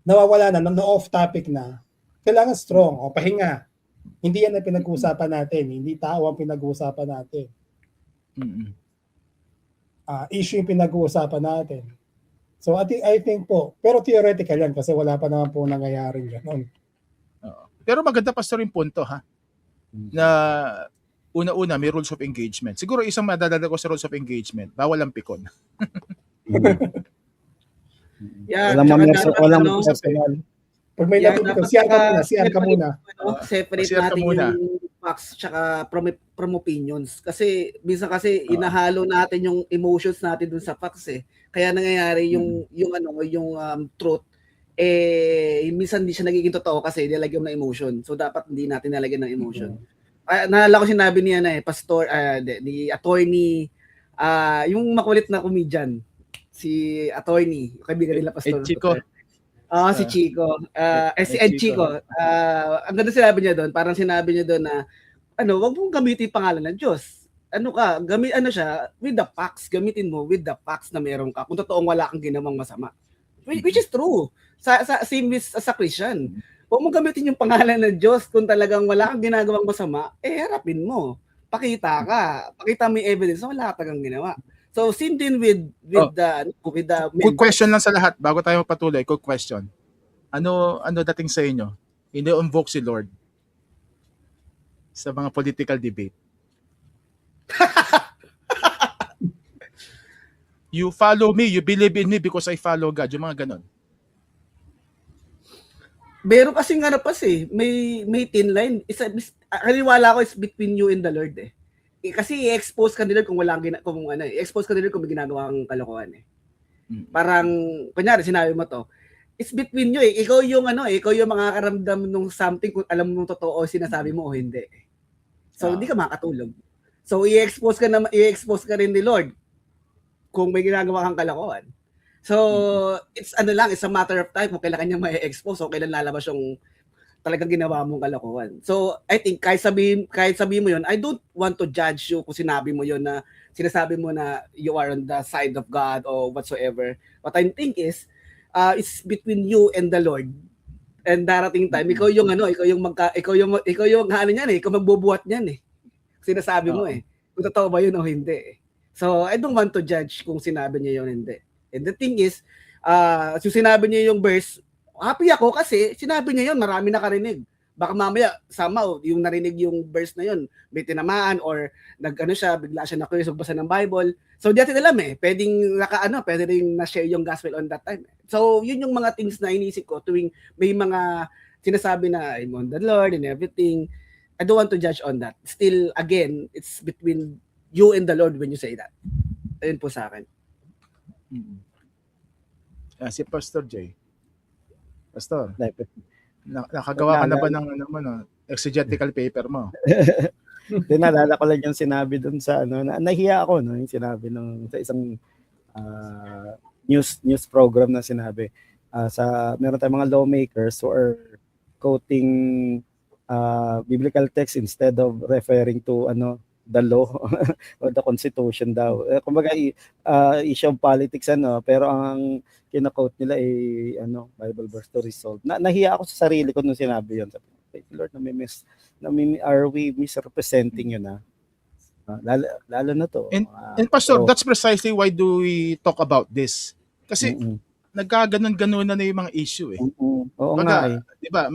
S3: nawawala na off topic na, kailangan strong pahinga. Hindi yan ang pinag-uusapan natin, hindi tao ang pinag-uusapan natin. Issue yung pinag-uusapan natin. So I think po, pero theoretical yan kasi wala pa naman po nangyayaring gano'n.
S1: Pero maganda pastor yung punto na una-una may rules of engagement. Siguro isang madadala ko sa rules of engagement, bawal ang pikon.
S2: Walang personal.
S3: Pag may napipikon, siyan ka muna.
S4: Separate natin yung facts tsaka from opinions. Kasi minsan inahalo natin yung emotions natin dun sa facts eh. Kaya nangyayari yung truth minsan hindi siya nagiging totoo kasi nilagyan ng emotion. So dapat hindi natin nilagyan ng emotion. Naalala ko sinabi niya pastor ni attorney yung makulit na comedian si attorney, kaibigan nila pastor.
S1: Chico.
S4: Si Chico. Si Ed Chico. Ang ganda sinabi niya doon, parang sinabi niya doon na wag mong gamitin pangalan ng Diyos. With the facts, gamitin mo with the facts na meron ka. Kung totoong wala kang ginawang masama. Which is true. Same sa Christian. Huwag mong gamitin yung pangalan ng Diyos kung talagang wala kang ginagawang masama, harapin mo. Pakita mo yung evidence na wala ka talagang ginawa. So, same din with the
S1: quick question lang sa lahat bago tayo magpatuloy. Quick question. Ano dating sa inyo? Ini-invoke si Lord sa mga political debate. You follow me, you believe in me because I follow God. Yung mga ganon.
S4: Meron kasing may thin line. Kaniwala ko is between you and the Lord eh. Kasi i-expose ka nila kung i-expose ka nila kung may ginagawa kang kalokohan eh. Parang kunyari sinabi mo to, it's between you eh. Ikaw yung ikaw yung makakaramdam ng something kung alam mo totoo o sinasabi mo o hindi. So hindi ka makakatulog. So i-expose ka rin ni Lord kung may ginagawa kang kalokohan. So it's a matter of time kung kailan kanya ma-expose o kailan lalabas yung talagang ginawa mong kalokohan. So, I think kahit sabihin mo yun, I don't want to judge you kung sinabi mo yun na sinasabi mo na you are on the side of God or whatsoever. What I think is, it's between you and the Lord. And darating time, ikaw yung magbubuhat niyan eh. Sinasabi mo eh. Kung totoo ba yun o hindi eh. So, I don't want to judge kung sinabi niya yun hindi. And the thing is, yung sinabi niya yung verse, happy ako kasi sinabi niya yun, marami nakarinig. Baka mamaya, somehow, yung narinig yung verse na yun, may tinamaan or bigla siya na-curious magbasa ng Bible. So, di natin alam eh. Pwede rin na-share yung gospel on that time. So, yun yung mga things na inisip ko tuwing may mga sinasabi na I'm on the Lord and everything. I don't want to judge on that. Still, again, it's between you and the Lord when you say that. Ayun po sa akin.
S1: Si Pastor Jay. Pastor, nakagawa ka na ba ng exegetical paper mo?
S2: Naalala ko lang yung sinabi dun sa nahiya ako yung sinabi sa isang news program na sinabi. Meron tayong mga lawmakers who are quoting biblical text instead of referring to the law or the constitution daw. Kumbaga issue of politics pero ang kina-quote nila ay Bible verse to resolve. Nahiya ako sa sarili ko nung sinabi 'yon. Sabi ko, Lord, are we misrepresenting yun lalo na to.
S1: And Pastor, that's precisely why do we talk about this. Kasi nagkaganon-ganon na yung mga issue eh.
S2: Oo nga eh.
S1: 'Di ba?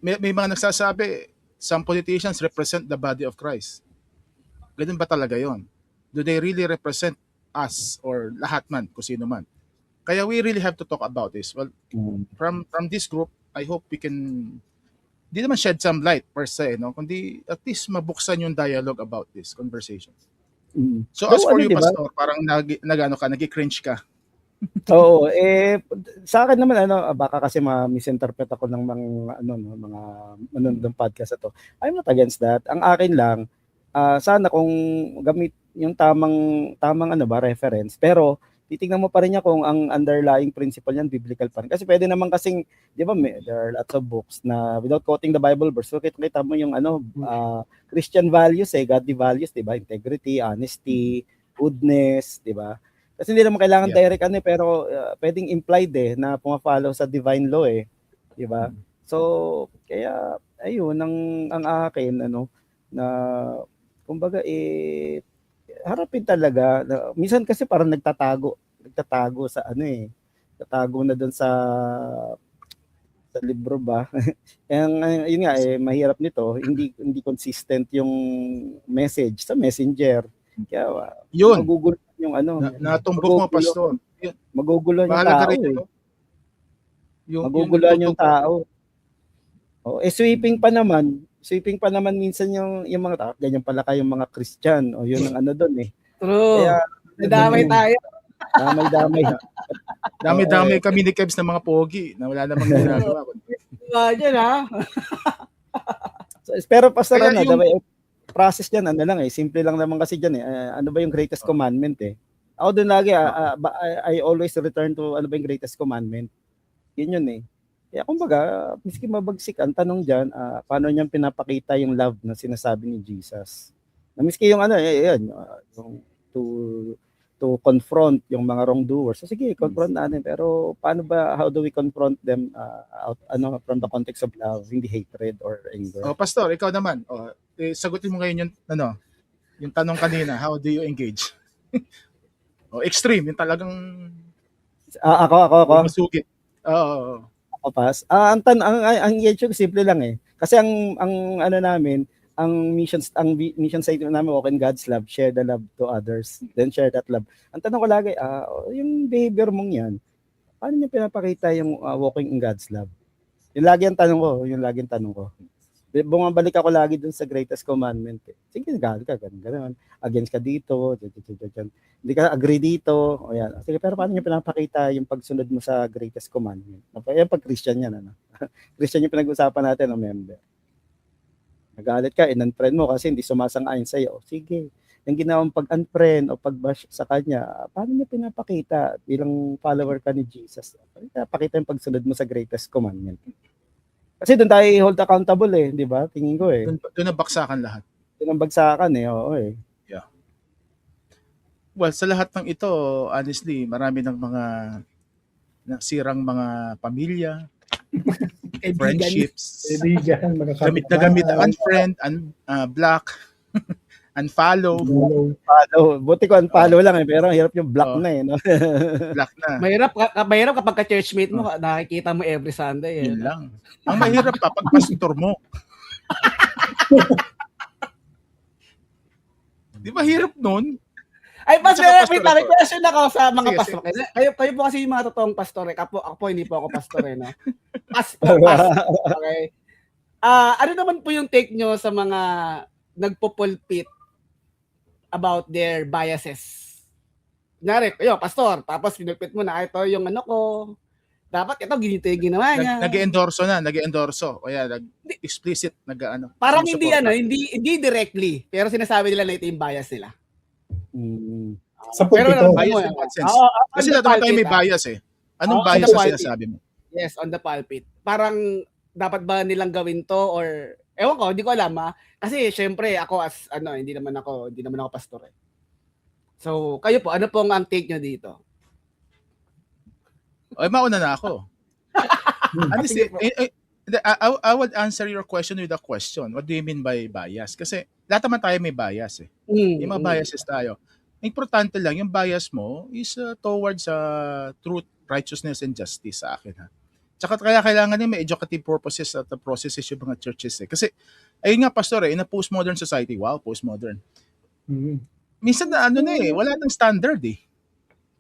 S1: May mga nagsasabi, some politicians represent the body of Christ. Ganun ba talaga yon? Do they really represent us or lahat man, kung sino man? Kaya we really have to talk about this. Well, from this group, I hope we can di naman shed some light per se, no? Kundi at least mabuksan yung dialogue about this conversation. So as for you,
S2: diba?
S1: Pastor, parang nag-cringe ka.
S2: Oo, sa akin naman baka kasi ma-misinterpret ako ng mga ng podcast na to. I'm not against that. Ang akin lang, sana kung gamit yung tamang reference, pero titingnan mo pa rin niya kung ang underlying principle niyan biblical pa rin. Kasi pwede naman kasing, di ba, there are lots of books na without quoting the Bible verse, so kita mo yung Christian values godly values, di ba? Integrity, honesty, goodness, di ba? Kasi hindi naman kailangan direct pero pwedeng implied na puma-follow sa divine law di ba? So, kaya ayun ang akin na kumbaga harapin talaga. Minsan kasi parang nagtatago sa tatago na doon sa libro ba. Yun nga mahirap nito, hindi consistent yung message sa messenger. Kaya
S1: yun
S2: magugulo yung
S1: natumbok mo, Pastor.
S2: Magugulo yung tao. Magugulo yung tao. Sweeping pa naman minsan yung mga tao, ganyan pala kayong mga Christian yun ang doon
S4: True.
S2: Kaya
S4: nadamay tayo.
S1: Dami-dami kami ni Kebs ng mga pogi na wala namang ginagawa.
S4: Diyan
S2: Pero Pastor process diyan simple lang naman kasi diyan ano ba yung greatest commandment Ako doon lagi I always return to ano ba yung greatest commandment. Yun Kaya kumbaga, miski mabagsik, ang tanong diyan, paano niya pinapakita yung love na sinasabi ni Jesus. Na miski yung yung to confront yung mga wrongdoers. So sige, confront natin, pero how do we confront them from the context of love, hindi hatred or anger?
S1: Pastor, ikaw naman. Sagutin mo ngayon yung tanong kanina, how do you engage? Extreme, yung talagang
S2: ako.
S1: Masugit.
S2: Ako pas. Ang issue simple lang Kasi ang namin, ang mission statement namin, walk in God's love, share the love to others, then share that love. Ang tanong ko lagi, yung behavior mong yan, paano niya pinapakita yung walking in God's love? Yung lagi ang tanong ko. Bumabalik ako lagi dun sa greatest commandment. Sige, gano'n. Against ka dito, dyan. Hindi ka agree dito. Sige, pero paano niya pinapakita yung pagsunod mo sa greatest commandment? Yan pag Christian yan, Christian yung pinag-usapan natin, member. Nagalit ka, in-unfriend mo kasi hindi sumasang-ayon sa'yo. Sige, yung ginawang pag-unfriend o pag-bash sa kanya, paano niya pinapakita bilang follower ka ni Jesus? Paano pinapakita yung pagsunod mo sa greatest commandment? Kasi doon tayo hold accountable di ba? Tingin ko
S1: Doon na baksakan lahat.
S2: Doon ang bagsakan oo
S1: Yeah. Well, sa lahat ng ito, honestly, marami ng mga nasirang mga pamilya, friendships, gamit na gamit, unfriend, block, unfollow.
S2: Buti ko unfollow lang pero hirap yung block na no?
S1: Block na.
S4: Mahirap kapag ka-churchmate mo, nakikita mo every Sunday.
S1: Yun lang. Ang mahirap pa pag pastor mo. Di ba hirap nun?
S4: Ay, Pastor, wait lang, may question ako sa mga pastor. Kayo po kasi yung mga totoong pastor. Ako po, hindi po ako pastor no? Pastor. Okay. Ano naman po yung take nyo sa mga nagpo-pulpit about their biases? Kunyari, pastor, tapos pinulpit mo na ito yung ko. Dapat ito, ginito yung ginawa niya.
S1: Nag-endorso. O yan, explicit,
S4: parang hindi directly, pero sinasabi nila na ito yung bias nila.
S3: Sa pulpito.
S1: Bias in what sense? Kasi lahat tayo may bias Anong bias ang sinasabi mo?
S4: Yes, on the pulpit. Parang dapat ba nilang gawin to or ewan ko, hindi ko alam kasi syempre ako as hindi naman ako pastor eh. So, kayo po, ano pong ang take nyo dito?
S1: Ay, mauna na ako.
S4: Sige po.
S1: I would answer your question with a question. What do you mean by bias? Kasi lahat naman tayo may bias eh. Yung mga biases tayo. Importante lang, yung bias mo is towards truth, righteousness, and justice sa akin. Ha? Tsaka kaya kailangan din may educative purposes at processes yung mga churches eh. Kasi, ayun nga pastor in a postmodern society, wow, postmodern. Minsan na wala nang standard eh.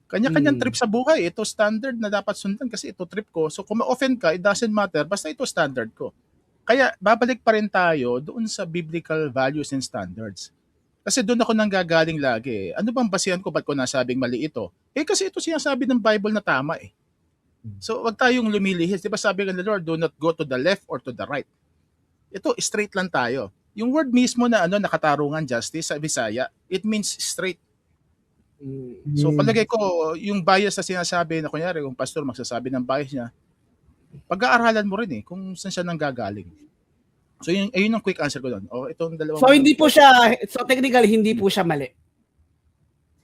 S1: Kanya-kanyang trip sa buhay. Ito standard na dapat sundan kasi ito trip ko. So kung ma-offend ka, it doesn't matter. Basta ito standard ko. Kaya babalik pa rin tayo doon sa biblical values and standards. Kasi doon ako nanggagaling lagi. Ano bang basihan ko ba't ko nasabing mali ito? Kasi ito sinasabi ng Bible na tama eh. So wag tayong lumilihis. Diba sabi ng Lord, do not go to the left or to the right. Ito, straight lang tayo. Yung word mismo na nakatarungan justice sa Bisaya, it means straight. So palagay ko, yung bias na sinasabi na kunyari, yung pastor magsasabi ng bias niya, pag-aaralan mo rin kung saan siya nanggagaling. So ayun ang quick answer ko doon. Itong dalawang
S4: So hindi po siya, so technically hindi po siya mali.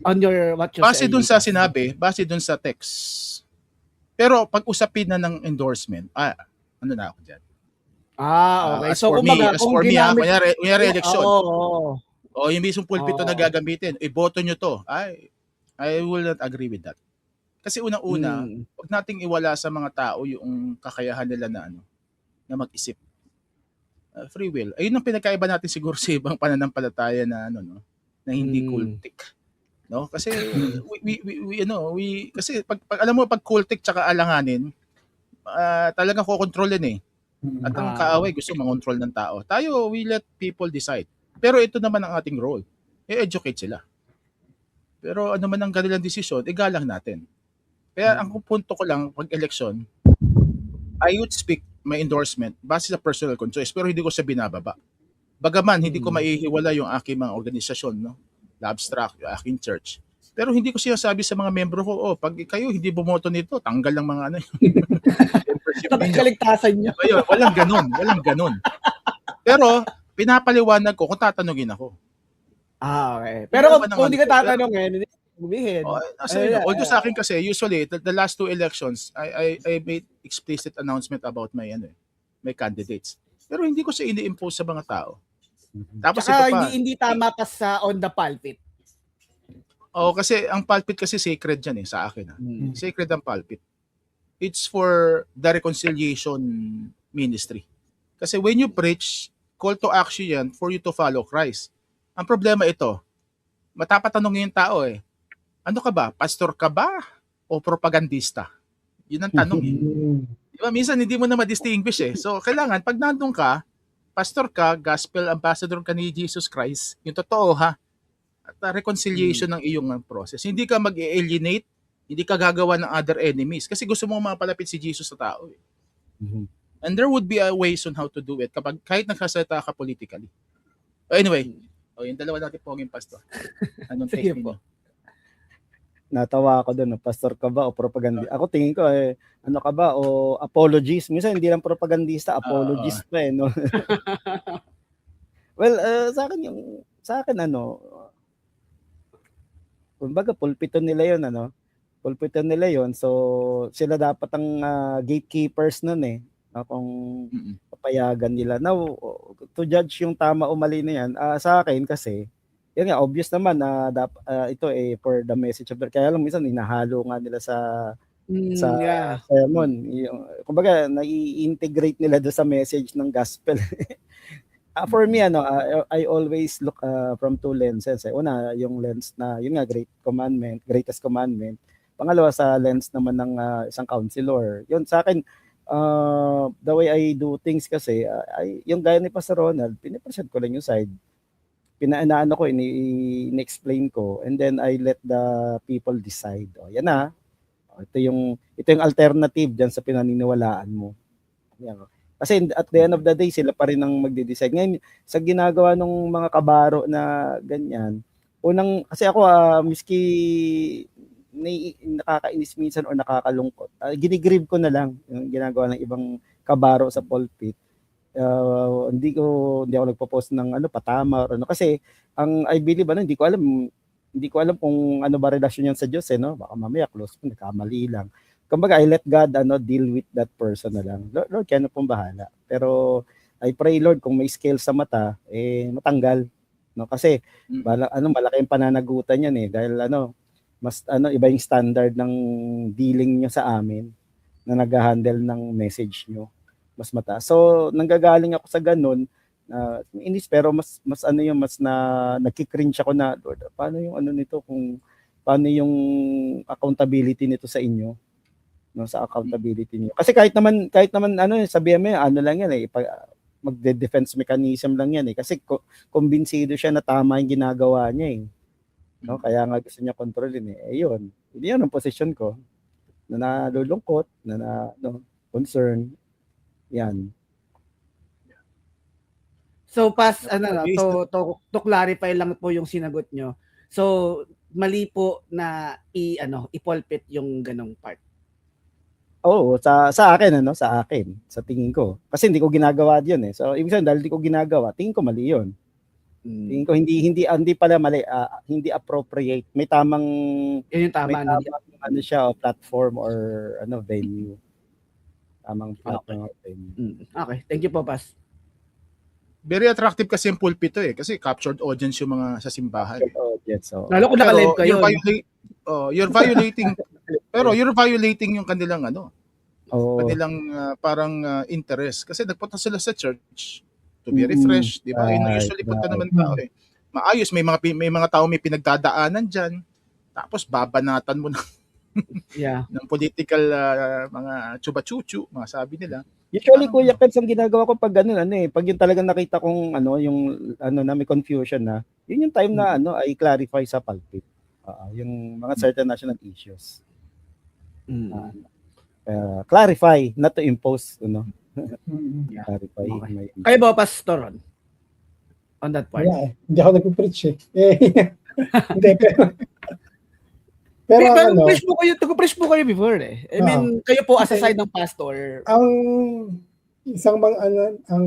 S4: On your what you
S1: base doon sa sinabi, base doon sa text. Pero pag usapin na ng endorsement, ano na ako dyan.
S4: Okay.
S1: So kumbaga, kung ginamit, kunyari election. Yung mismong pulpito na gagamitin, iboto nyo to. I will not agree with that. Kasi unang-una, wag nating iwala sa mga tao yung kakayahan nila na mag-isip. Free will. Ayun ang pinagkaiba natin siguro sa ibang pananampalataya na na hindi cultic. No? Kasi kasi pag alam mo pag cultic tsaka alanganin, talagang kokontrolin At ang kaaway gusto mangontrol ng tao. Tayo, we let people decide. Pero ito naman ang ating role. I-educate sila. Pero ano man ang kanilang desisyon, igalang natin. Kaya ang punto ko lang, pag election, I would speak my endorsement base sa personal choice, pero hindi ko siya binababa. Bagaman, hindi ko maihiwala yung aking mga organisasyon, Labstrack, yung aking church. Pero hindi ko sinasabi sa mga membro ko, pag kayo hindi bumoto nito, tanggal ng mga
S4: kaligtasan niyo.
S1: Walang ganun. Pero, pinapaliwanag ko kung tatanungin ako.
S4: Okay. Pero kung hindi ka tatanungin, hindi bumihin.
S1: Although sa akin kasi, usually, the last 2 elections, I made explicit announcement about my candidates. Pero hindi ko siya ini-impose sa mga tao. Tapos ito pa.
S4: Hindi tama pa sa on the pulpit.
S1: Kasi ang pulpit kasi sacred yan sa akin. Sacred ang pulpit. It's for the reconciliation ministry. Kasi when you preach, call to action yan for you to follow Christ. Ang problema ito, matapatanongin yung tao ano ka ba? Pastor ka ba? O propagandista? Yun ang tanong Diba? Minsan hindi mo na ma-distinguish So kailangan, pag nandun ka, pastor ka, gospel ambassador ka ni Jesus Christ, yung totoo At reconciliation ng iyong process. Hindi ka mag-alienate, hindi ka gagawa ng other enemies kasi gusto mo mapalapit si Jesus sa tao. And there would be a ways on how to do it kahit nagsasalita ka politically. Anyway, yung dalawa natin poging pastor. Anong take mo?
S2: Natawa ako doon, pastor ka ba o propaganda? Ako tingin ko ano ka ba o apologies. Minsan hindi lang propagandista, apologist pa no. Well, sa akin kumbaga pulpito nila 'yon Pulpito nila 'yon. So sila dapat ang gatekeepers noon kung papayagan nila. Now, to judge yung tama o mali na yan, sa akin kasi yun nga, obvious naman na ito for the message of the, kaya lang minsan inahalo nga nila sa sermon. Kumbaga, nai-integrate nila doon sa message ng gospel. For me, I always look from 2 lenses. Una, yung lens na, yun nga, greatest commandment. Pangalawa, sa lens naman ng isang counselor. Yun, sa akin, the way I do things kasi, yung gaya ni Pastor Ronald, pinipresent ko lang yung side. Pinaano ko, in-explain ko, and then I let the people decide. Yan na. Ito yung alternative dyan sa pinaniniwalaan mo. Yan. Kasi at the end of the day, sila pa rin ang magde-decide. Ngayon, sa ginagawa ng mga kabaro na ganyan, kasi ako, miski nakakainis minsan o nakakalungkot, ginigrieve ko na lang yung ginagawa ng ibang kabaro sa pulpit. Hindi ako nagpo-post ng patama or kasi ang I believe hindi ko alam kung ano ba relasyon yan sa Diyos no, baka mamaya close ko nagkamali lang. Kumbaga I let God deal with that person na lang. Lord kaya pong bahala. Pero I pray Lord kung may scale sa mata matanggal no, kasi malaki yung pananagutan yan dahil mas iba yung standard ng dealing niyo sa amin na nag-handle ng message niyo. Mas mataas. So nanggagaling ako sa ganun inis pero mas nagki-cringe ako na Lord, paano yung nito kung paano yung accountability nito sa inyo no, sa accountability niyo. Kasi kahit naman sabihin mo lang yan magde-defense mechanism lang yan kasi kumbinsido siya na tama yung ginagawa niya no, kaya nga gusto niya kontrolin yun ang position ko na nalulungkot na concern yan.
S4: So to clarify lang po yung sinagot nyo. So mali po na i-pulpit yung ganong part.
S2: Oo, sa akin sa akin, sa tingin ko. Kasi hindi ko ginagawa 'yun So ibig sabihin dahil hindi ko ginagawa, tingin ko mali 'yun. Tingin ko hindi pala mali, hindi appropriate. May tamang
S4: yun yung tama
S2: siya platform or venue. Tamang platform or venue.
S4: Okay, thank you po, Pas.
S1: Very attractive kasi yung pulpito kasi captured audience yung mga sa simbahan.
S4: Lalo kung naka-live kayo.
S1: You're violating pero you're violating yung kanilang kanilang parang interest kasi nagpunta sila sa church to be refreshed, di ba? Usually punta naman tao maayos, may mga tao may pinagdadaanan diyan. Tapos babanatan mo ng ng political mga chuba-chuchu, mga sabi nila.
S2: Usually Kuya Keds, ang ginagawa ko pag pag yung talagang nakita kong yung na may confusion na, yun yung time na ay clarify sa pulpit. Yung mga certain national issues. Clarify, not to impose, Clarify.
S4: Okay. Kayo ba, Pastor Ron? On that part?
S3: Yeah, hindi ako nagpo-preach Hindi, pero
S4: nag-preach po kayo before I mean, kayo po as a side ng pastor.
S3: Ang isang ang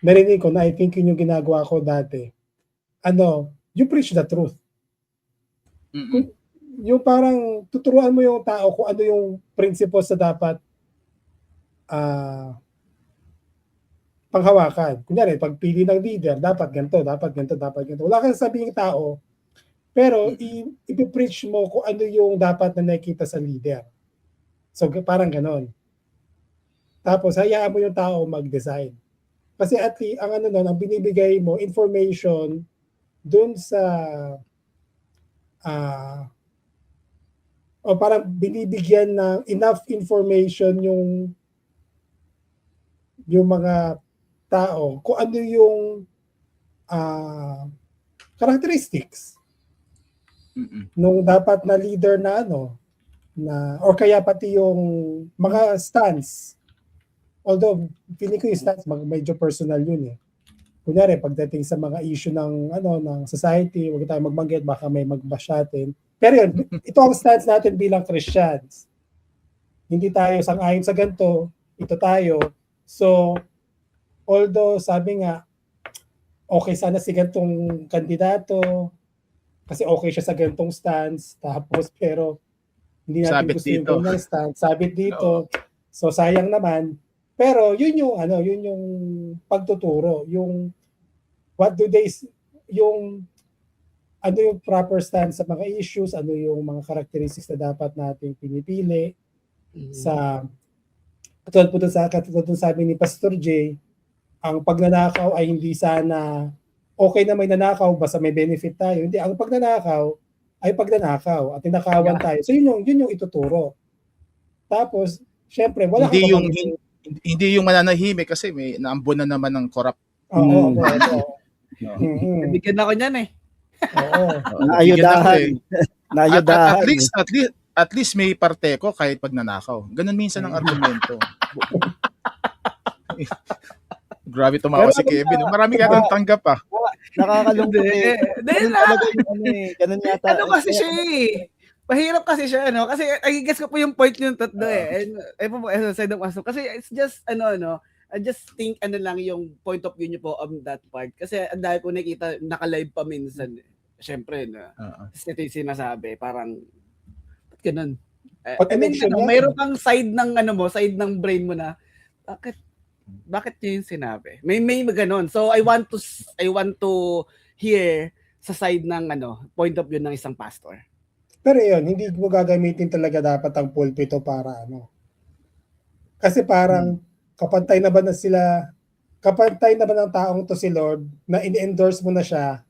S3: narinig ko na I think yun yung ginagawa ko dati. You preach the truth. Yung parang tuturuan mo yung tao kung ano yung principles na dapat panghawakan. Kunyari, pagpili ng leader, dapat ganito, dapat ganito, dapat ganito. Wala kang sabihing tao, pero i-preach mo kung ano yung dapat na nakikita sa leader. So parang ganon. Tapos hayaan mo yung tao mag-decide. Kasi at least ang binibigay mo information dun sa o parang binibigyan ng enough information yung mga tao kung ano yung characteristics nung dapat na leader na or kaya pati yung mga stance. Although feeling ko yung stance medyo personal yun Kunyari pagdating sa mga issue ng society, wag tayo magbanggit baka may mag-bash natin. Pero yun, ito ang stance natin bilang Christians. Hindi tayo sang-ayon sa ganito, ito tayo. So although sabi nga okay sana si gantong kandidato kasi okay siya sa gantong stance, tapos pero hindi natin gusto yung gantong stance, sabit dito. So sayang naman. Pero yun yung pagtuturo, yung ano yung proper stance sa mga issues, ano yung mga characteristics na dapat nating pinipili sa katulad sabi ni Pastor J, ang pagnanakaw ay hindi sana okay na may nanakaw basta may benefit tayo. Hindi, ang pagnanakaw ay pagnanakaw at tinakawan tayo. So yun yung ituturo. Tapos syempre wala
S1: hindi yung mananahimik kasi may naambon na naman ng corrupt.
S3: Oo.
S4: Bigyan ako niyan
S3: Oo.
S2: Naayudahan.
S1: At least may parte ko kahit pag nanakaw. Ganun minsan ang argumento. Grabe tumawa si Kevin. Marami ka nang tanggap
S2: Nakakalungkot
S4: Hindi.
S2: eh.
S4: Hindi
S2: Ganun
S4: na.
S2: talaga yung ano eh. Ganun yata.
S4: Ano kasi siya eh. Mahirap kasi siya, ano? Kasi I guess ko po yung point yung tatlo eh. And side of us. Kasi it's just, I just think lang yung point of view niyo po on that part. Kasi ang dahil ko nakita, naka-live pa minsan. Siyempre, ito yung sinasabi. Parang, ba't ganun?
S3: Pag election yan.
S4: Mayroon kang side ng side ng brain mo na, bakit yun yung sinabi? May ganun. So I want to hear sa side ng point of view ng isang pastor.
S3: Pero yun, hindi mo gagamitin talaga dapat ang pulpito para Kasi parang kapantay na ba ng taong to si Lord na ini-endorse mo na siya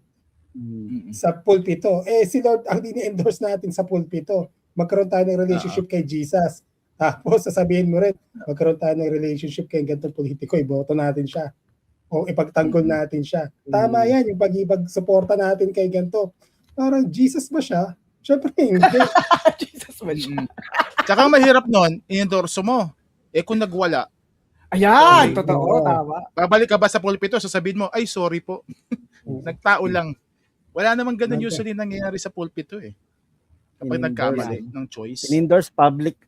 S3: sa pulpito? Si Lord ang ini-endorse natin sa pulpito. Magkaroon tayo ng relationship kay Jesus. Tapos sasabihin mo rin, magkaroon tayo ng relationship kay ganitong politiko, iboto natin siya. O ipagtanggol natin siya. Tama yan, yung pag-suporta natin kay ganito. Parang Jesus ba siya? Siyempre hindi.
S4: Jesus man siya.
S1: Tsaka mahirap nun, i-endorso mo. Kung nagwala,
S4: Ayan,
S3: Okay.
S4: totoo,
S3: Oo.
S4: tama.
S1: babalik ka ba sa pulpito, sasabihin mo, ay sorry po, nagtao lang. Wala namang ganun
S3: Okay.
S1: usually nangyayari sa pulpito eh. Kapag
S2: In-endorse.
S1: nagkamali ng choice.
S2: In-endorse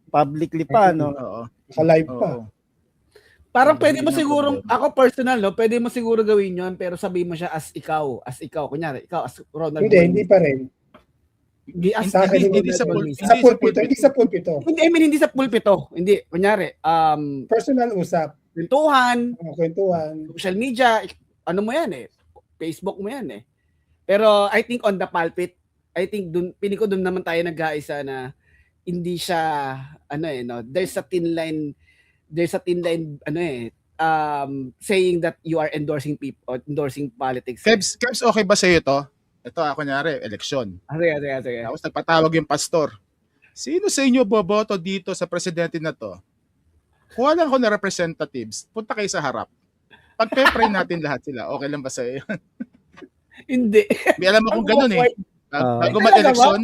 S2: publicly pa, no?
S1: Oo.
S3: Naka-live pa.
S1: Oo.
S4: Parang
S1: Hindi
S4: pwede mo
S1: na
S4: siguro,
S1: problema.
S4: ako personal, pwede mo siguro gawin yun, pero sabihin mo siya as ikaw. Kunyari, ikaw as Ronald.
S3: Hindi pa rin.
S4: As
S3: Sa akin,
S1: Hindi sa
S4: Ronald
S1: pulpito.
S4: Boy.
S3: Sa pulpito, hindi sa pulpito.
S4: Hindi sa pulpito. Hindi, kunyari,
S3: Personal usap,
S4: kwentuhan,
S3: kwentuhan.
S4: social media, ano mo yan eh. Facebook mo yan eh. Pero I think on the pulpit, I think pili ko dun naman tayo nag-aisa na hindi siya, there's a thin line, saying that you are endorsing people, endorsing politics.
S1: Kebs, okay ba sa'yo to? Ito, kunyari, eleksyon.
S4: Sige.
S1: Tapos nagpatawag yung pastor. Sino sa inyo boboto dito sa presidente na to? Kuha lang ako na representatives. Punta kayo sa harap. Pag-pray natin lahat sila. Okay lang ba sa'yo?
S4: Hindi.
S1: May alam mo kung ganun eh. Bago
S4: Talaga
S1: mag-eleksyon,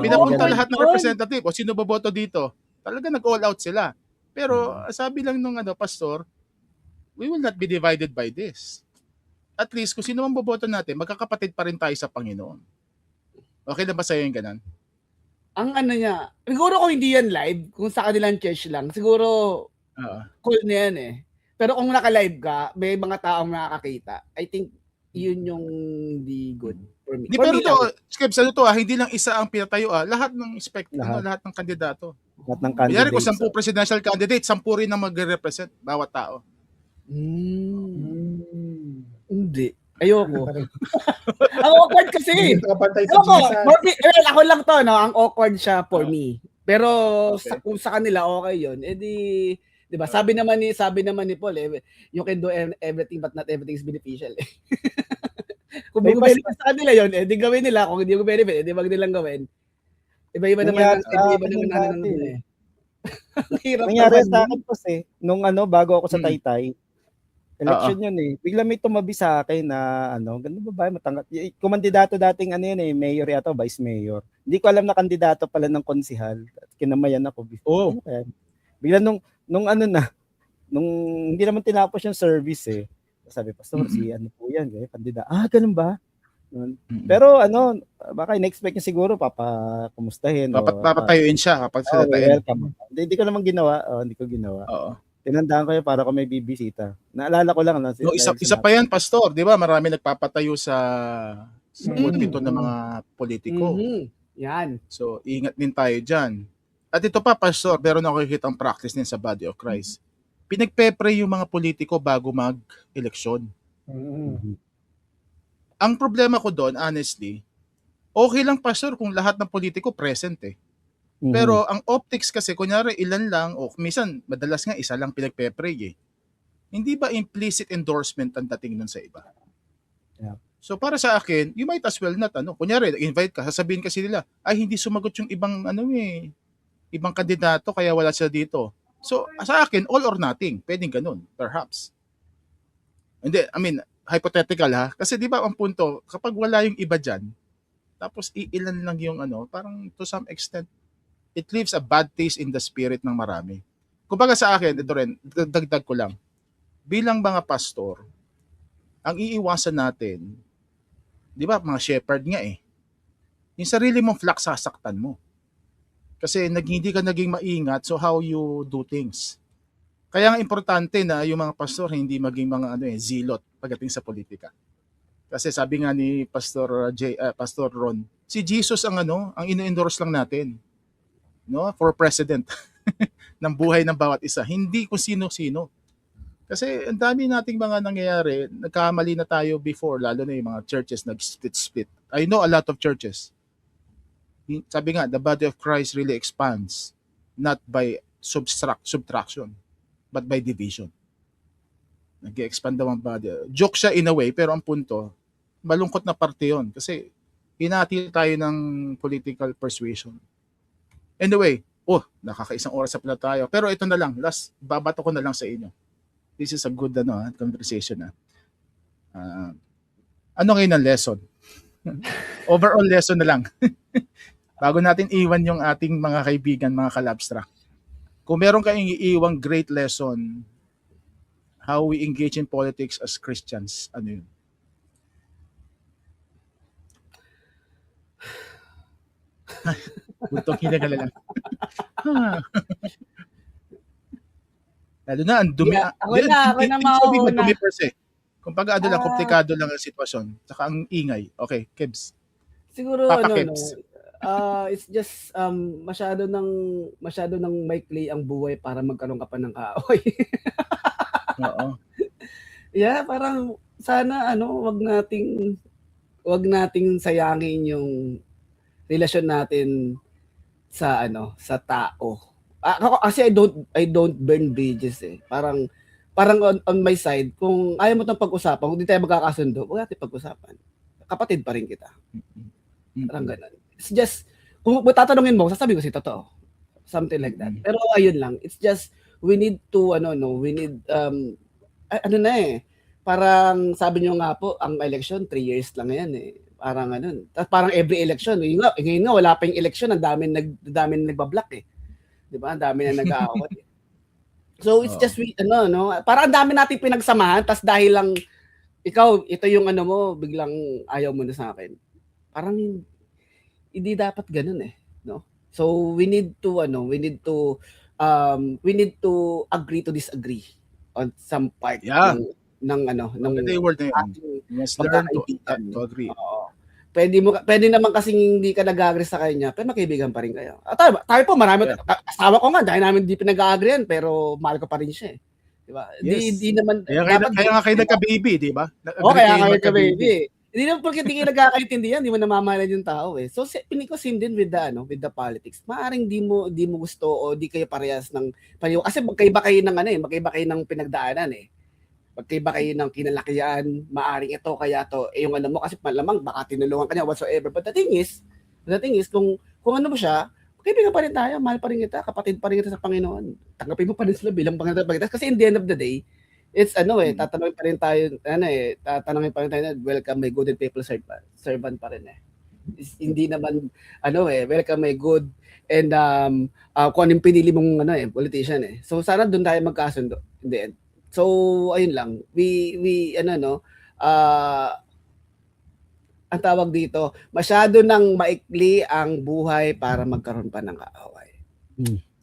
S1: pinapunta
S2: ganun.
S1: lahat ng representative o sino boboto dito. Talaga nag-all out sila. Pero sabi lang nung pastor, we will not be divided by this. At least kung sino man boboto natin, magkakapatid pa rin tayo sa Panginoon. Okay lang ba sa'yo yung ganun?
S4: Ang niya, siguro kung hindi yan live, kung sa kanilang church lang, siguro cool na yan eh. Pero kung naka-live ka, may mga taong nakakakita, I think yun yung hindi good for me.
S1: Di,
S4: For
S1: pero
S4: me
S1: to,
S4: lang.
S1: Skip, sa to, hindi lang isa ang pinatayo. Lahat ng lahat ng kandidato.
S2: Lahat ng
S1: Kunyari kung
S2: candidates.
S1: 10 presidential candidate, 10 rin na magre-represent bawat tao.
S4: Hindi. Ayoko. Ang awkward kasi.
S3: Hindi nakapantay sa
S4: Ako,
S3: Jesus.
S4: ako lang to, no? Ang awkward siya for me. Pero
S1: Okay.
S4: kung sa kanila okay 'yun. Di 'di ba? Sabi naman ni Paul, you can do everything but not everything is beneficial. Kung
S2: May
S4: mag-benefit sa kanila 'yun, di gawin nila. Kung hindi mag-benefit, di wag nilang gawin. Iba-iba naman
S2: Nangyari
S4: Hirap
S2: Nangyari
S4: naman
S2: sa
S4: yun.
S2: akin kasi, nung bago ako sa Taytay, election yun eh. Bigla may tumabi sa akin na ganun ba ba, matanggap. Kumandidato dating mayor yata, vice mayor. Hindi ko alam na kandidato pala ng konsihal. Kinamayan ako.
S1: Oh.
S2: Ano kaya? Bigla nung hindi naman tinapos yung service eh. Sabi, pastor, si po yan, kandidato. Ganun ba? Pero baka in-expect niya siguro papakumustahin.
S1: Papatayuin siya kapag sila tayo.
S2: Welcome. Hindi ko naman ginawa. Hindi ko ginawa.
S1: Oo.
S2: Tinandaan ko yun para kung may bibisita. Naalala ko lang.
S1: No, isa pa yan, pastor, di ba? Marami nagpapatayo sa pulpito ng mga politiko.
S4: Yan.
S1: So, ingat din tayo dyan. At ito pa, pastor, meron ako nakikitang practice din sa body of Christ. Pinagpe-pray yung mga politiko bago mag-eleksyon. Ang problema ko doon, honestly, okay lang, pastor, kung lahat ng politiko present eh. Pero ang optics kasi, kunyari ilan lang, o minsan, madalas nga isa lang pinagpe-pray eh. Hindi ba implicit endorsement ang dating nun sa iba?
S2: Yeah.
S1: So para sa akin, you might as well not, kunyari, invite ka, sasabihin kasi nila, ay hindi sumagot yung ibang, ibang kandidato, kaya wala sila dito. So sa akin, all or nothing, pwedeng ganun, perhaps. Hindi, hypothetical ha, kasi di ba ang punto, kapag wala yung iba dyan, tapos iilan lang yung parang to some extent, it leaves a bad taste in the spirit ng marami. Kumbaga sa akin, ito rin, dagdag ko lang. Bilang mga pastor, ang iiwasan natin, Di ba, mga shepherd nga eh. Yung sarili mong flock sasaktan mo. Kasi hindi ka naging maingat, so how you do things. Kaya nga importante na yung mga pastor hindi maging mga zilot pagdating sa politika. Kasi sabi nga ni Pastor Ron, si Jesus ang ang ino-endorse lang natin, no, for president ng buhay ng bawat isa, hindi kung sino-sino. Kasi ang dami nating mga nangyayari, nagkamali na tayo before, lalo na yung mga churches nag-split. I know a lot of churches. Sabi nga, the body of Christ really expands not by subtraction, but by division. Nag-expand daw ang body. Joke siya in a way, pero ang punto, malungkot na parte yun. Kasi hinati tayo ng political persuasion. Anyway, nakakaisang oras na pala tayo. Pero ito na lang, last, babato ko na lang sa inyo. This is a good conversation. Ano ngayon ang lesson? Overall lesson na lang. Bago natin iwan yung ating mga kaibigan, mga kalabstra. Kung meron kayong iiwang great lesson, how we engage in politics as Christians, ano yun? Buntong hinagal lang. Lalo na, ang dumi.
S4: Ako na mauuna.
S1: Dumi per se. Kung pag-ano lang, komplikado lang ang sitwasyon. Saka ang ingay. Okay, Kebs.
S4: Siguro,
S1: Papa Kebs.
S4: It's just masyado ng maikli ang buhay para magkaroon ka pa ng kaaway.
S1: Oo.
S4: Yeah, parang sana wag nating sayangin yung relasyon natin sa sa tao. Ako kasi I don't burn bridges eh. Parang on my side, kung ayaw mo tong pag-usapan, kung hindi tayo magkakasundo, wag natin pag-usapan. Kapatid pa rin kita. Parang ganun. It's just, kung tatanungin mo, sasabihin ko si totoo. Something like that. Pero ayun lang, it's just, we need to, parang sabi nyo nga po, ang election, 3 years lang yan eh. Parang parang every election, ngayon nga, wala pa yung election, ang daming nagbablock eh. Di ba? Ang dami na nag-aawat eh. So, it's just, parang ang dami natin pinagsamahan, tas dahil lang, ikaw, ito yung mo, biglang ayaw mo na sa akin. Parang, hindi dapat ganun eh, no? So we need to agree to disagree on some part ng
S1: word na yun. Yes, learn to agree.
S4: Pwede naman kasing hindi ka nag-agree sa kanya, pero magkaibigan pa rin kayo. Tayo po marami, asawa ko nga dahil namin hindi pinag-agreean, pero mahal ko pa rin siya eh. Di ba?
S1: Yes.
S4: Di naman
S1: kaya nga kayo nagka-baby, di ba?
S4: Kaya nga nagka-baby. Hindi naman porque hindi ka nagkakaintindihan, hindi mo namamahalan yung tao eh. So piling ko same din with the politics. Maaring di mo gusto o di kayo parehas ng payo kasi magkaiba kayo ng pinagdaanan eh. Magkaiba kayo ng kinalakihan, maaring ito kaya to yung mo kasi malamang baka tinulungan kanya whatsoever. But the thing is kung mo siya, kaibigan pa rin tayo, mahal pa rin kita, kapatid pa rin kita sa Panginoon. Tanggapin mo pa rin sila bilang Panginoon. Kasi in the end of the day, it's tatanungin pa rin tayo, welcome my good and faithful servant pa rin eh. Hindi naman, welcome my good and kung anong pinili mong politician eh. So sana doon tayo magkasundo in the end. So ayun lang, ang tawag dito, masyado nang maikli ang buhay para magkaroon pa ng kaaway.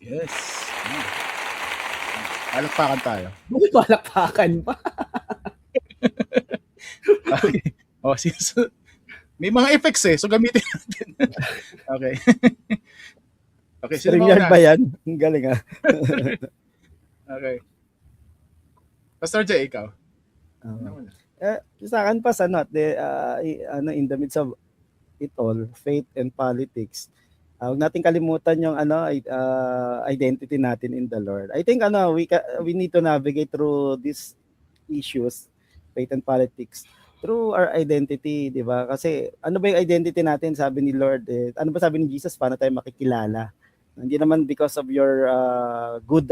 S1: Yes. Palakpakan tayo.
S4: Bakit palakpakan pa?
S1: Okay. May mga effects eh, so gamitin natin. Okay. Okay, sino
S2: Streamyard ba yan? Ang galing ah.
S1: Okay. Pastor Jay, ikaw.
S2: Sa akin pa in the midst of it all, faith and politics, huwag natin kalimutan yung identity natin in the Lord. I think we need to navigate through these issues, faith and politics, through our identity, di ba? Kasi ano ba yung identity natin, sabi ni Lord, ano ba sabi ni Jesus, paano tayo makikilala? Hindi naman because of your good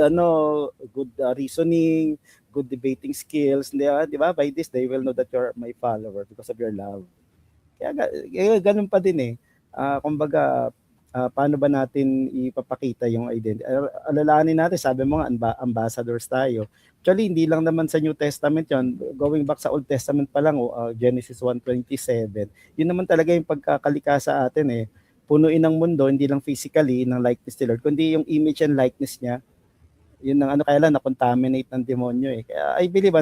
S2: reasoning, good debating skills, di ba? By this they will know that you're my follower because of your love. Kaya ganun pa din eh. Kumbaga, paano ba natin ipapakita yung identity? Alalahanin natin, sabi mo nga, ambassadors tayo. Actually, hindi lang naman sa New Testament yon. Going back sa Old Testament pa lang, Genesis 1:27, yun naman talaga yung pagkakalika sa atin eh. Punuin ng mundo, hindi lang physically, ng likeness ni Lord, kundi yung image and likeness niya. Yun ang kaya lang na-contaminate ng demonyo eh. Kaya I believe,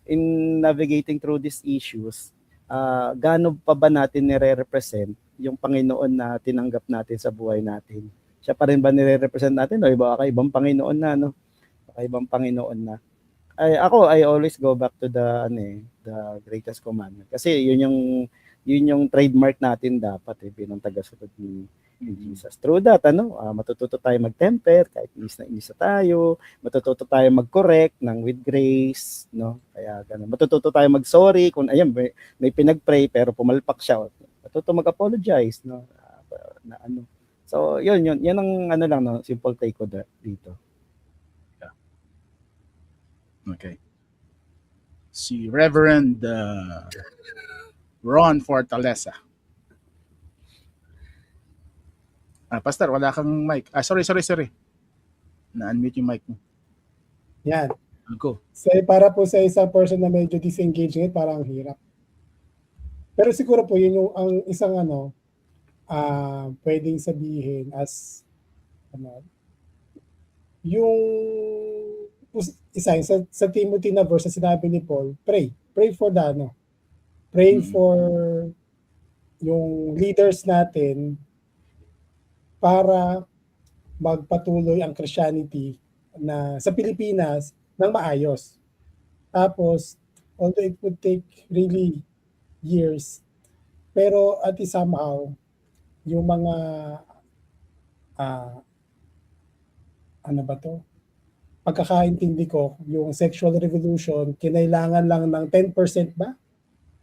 S2: in navigating through these issues, gaano pa ba natin nire-represent yung Panginoon na tinanggap natin sa buhay natin? Siya pa rin ba nire-represent natin o baka ibang Panginoon na, no? Baka ibang Panginoon na. I always go back to the greatest commandment. Kasi yun yung trademark natin dapat bilang tagasunod ni Jesus. Through that, matututo tayo mag-temper kahit inis na inis tayo, matututo tayo mag-correct with grace, no? Kaya ganun. Matututo tayo mag-sorry kung may pinag-pray pero pumalpak siya. Matututo mag-apologize, no? So, yun ang lang, no? Simple take ko dito.
S1: Okay. Si Reverend Ron Fortaleza. Pastor, wala kang mic. Sorry. Na-unmute yung mic mo.
S3: Yan.
S1: Go.
S3: So, para po sa isang person na medyo disengaged ngayon, parang hirap. Pero siguro po, yun yung ang isang pwedeng sabihin as yung isa sa Timothy na verse na sinabi ni Paul, pray for pray for yung leaders natin para magpatuloy ang Christianity na sa Pilipinas ng maayos. Tapos, although it would take really years, pero at least somehow, yung mga pagkakaintindi ko, yung sexual revolution, kinailangan lang ng 10% ba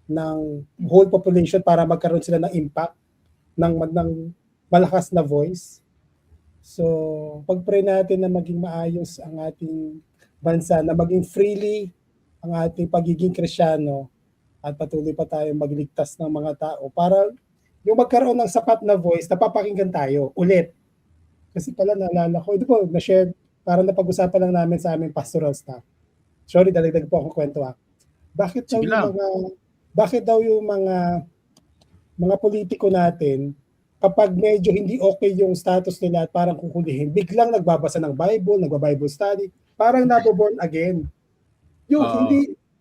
S3: ng whole population para magkaroon sila ng impact ng malakas na voice. So, pag-pray natin na maging maayos ang ating bansa, na maging freely ang ating pagiging Kristiyano at patuloy pa tayo magligtas ng mga tao para yung magkaroon ng sapat na voice, napapakinggan tayo ulit. Kasi pala naalala ko, ito po, na-share, parang napag-usapan lang namin sa aming pastoral staff. Sorry, dalagdag po akong kwento. Bakit daw yung mga politiko natin, kapag medyo hindi okay yung status nila at parang kukulihin, biglang nagbabasa ng Bible, nagba-Bible study, parang naboborn again. Yung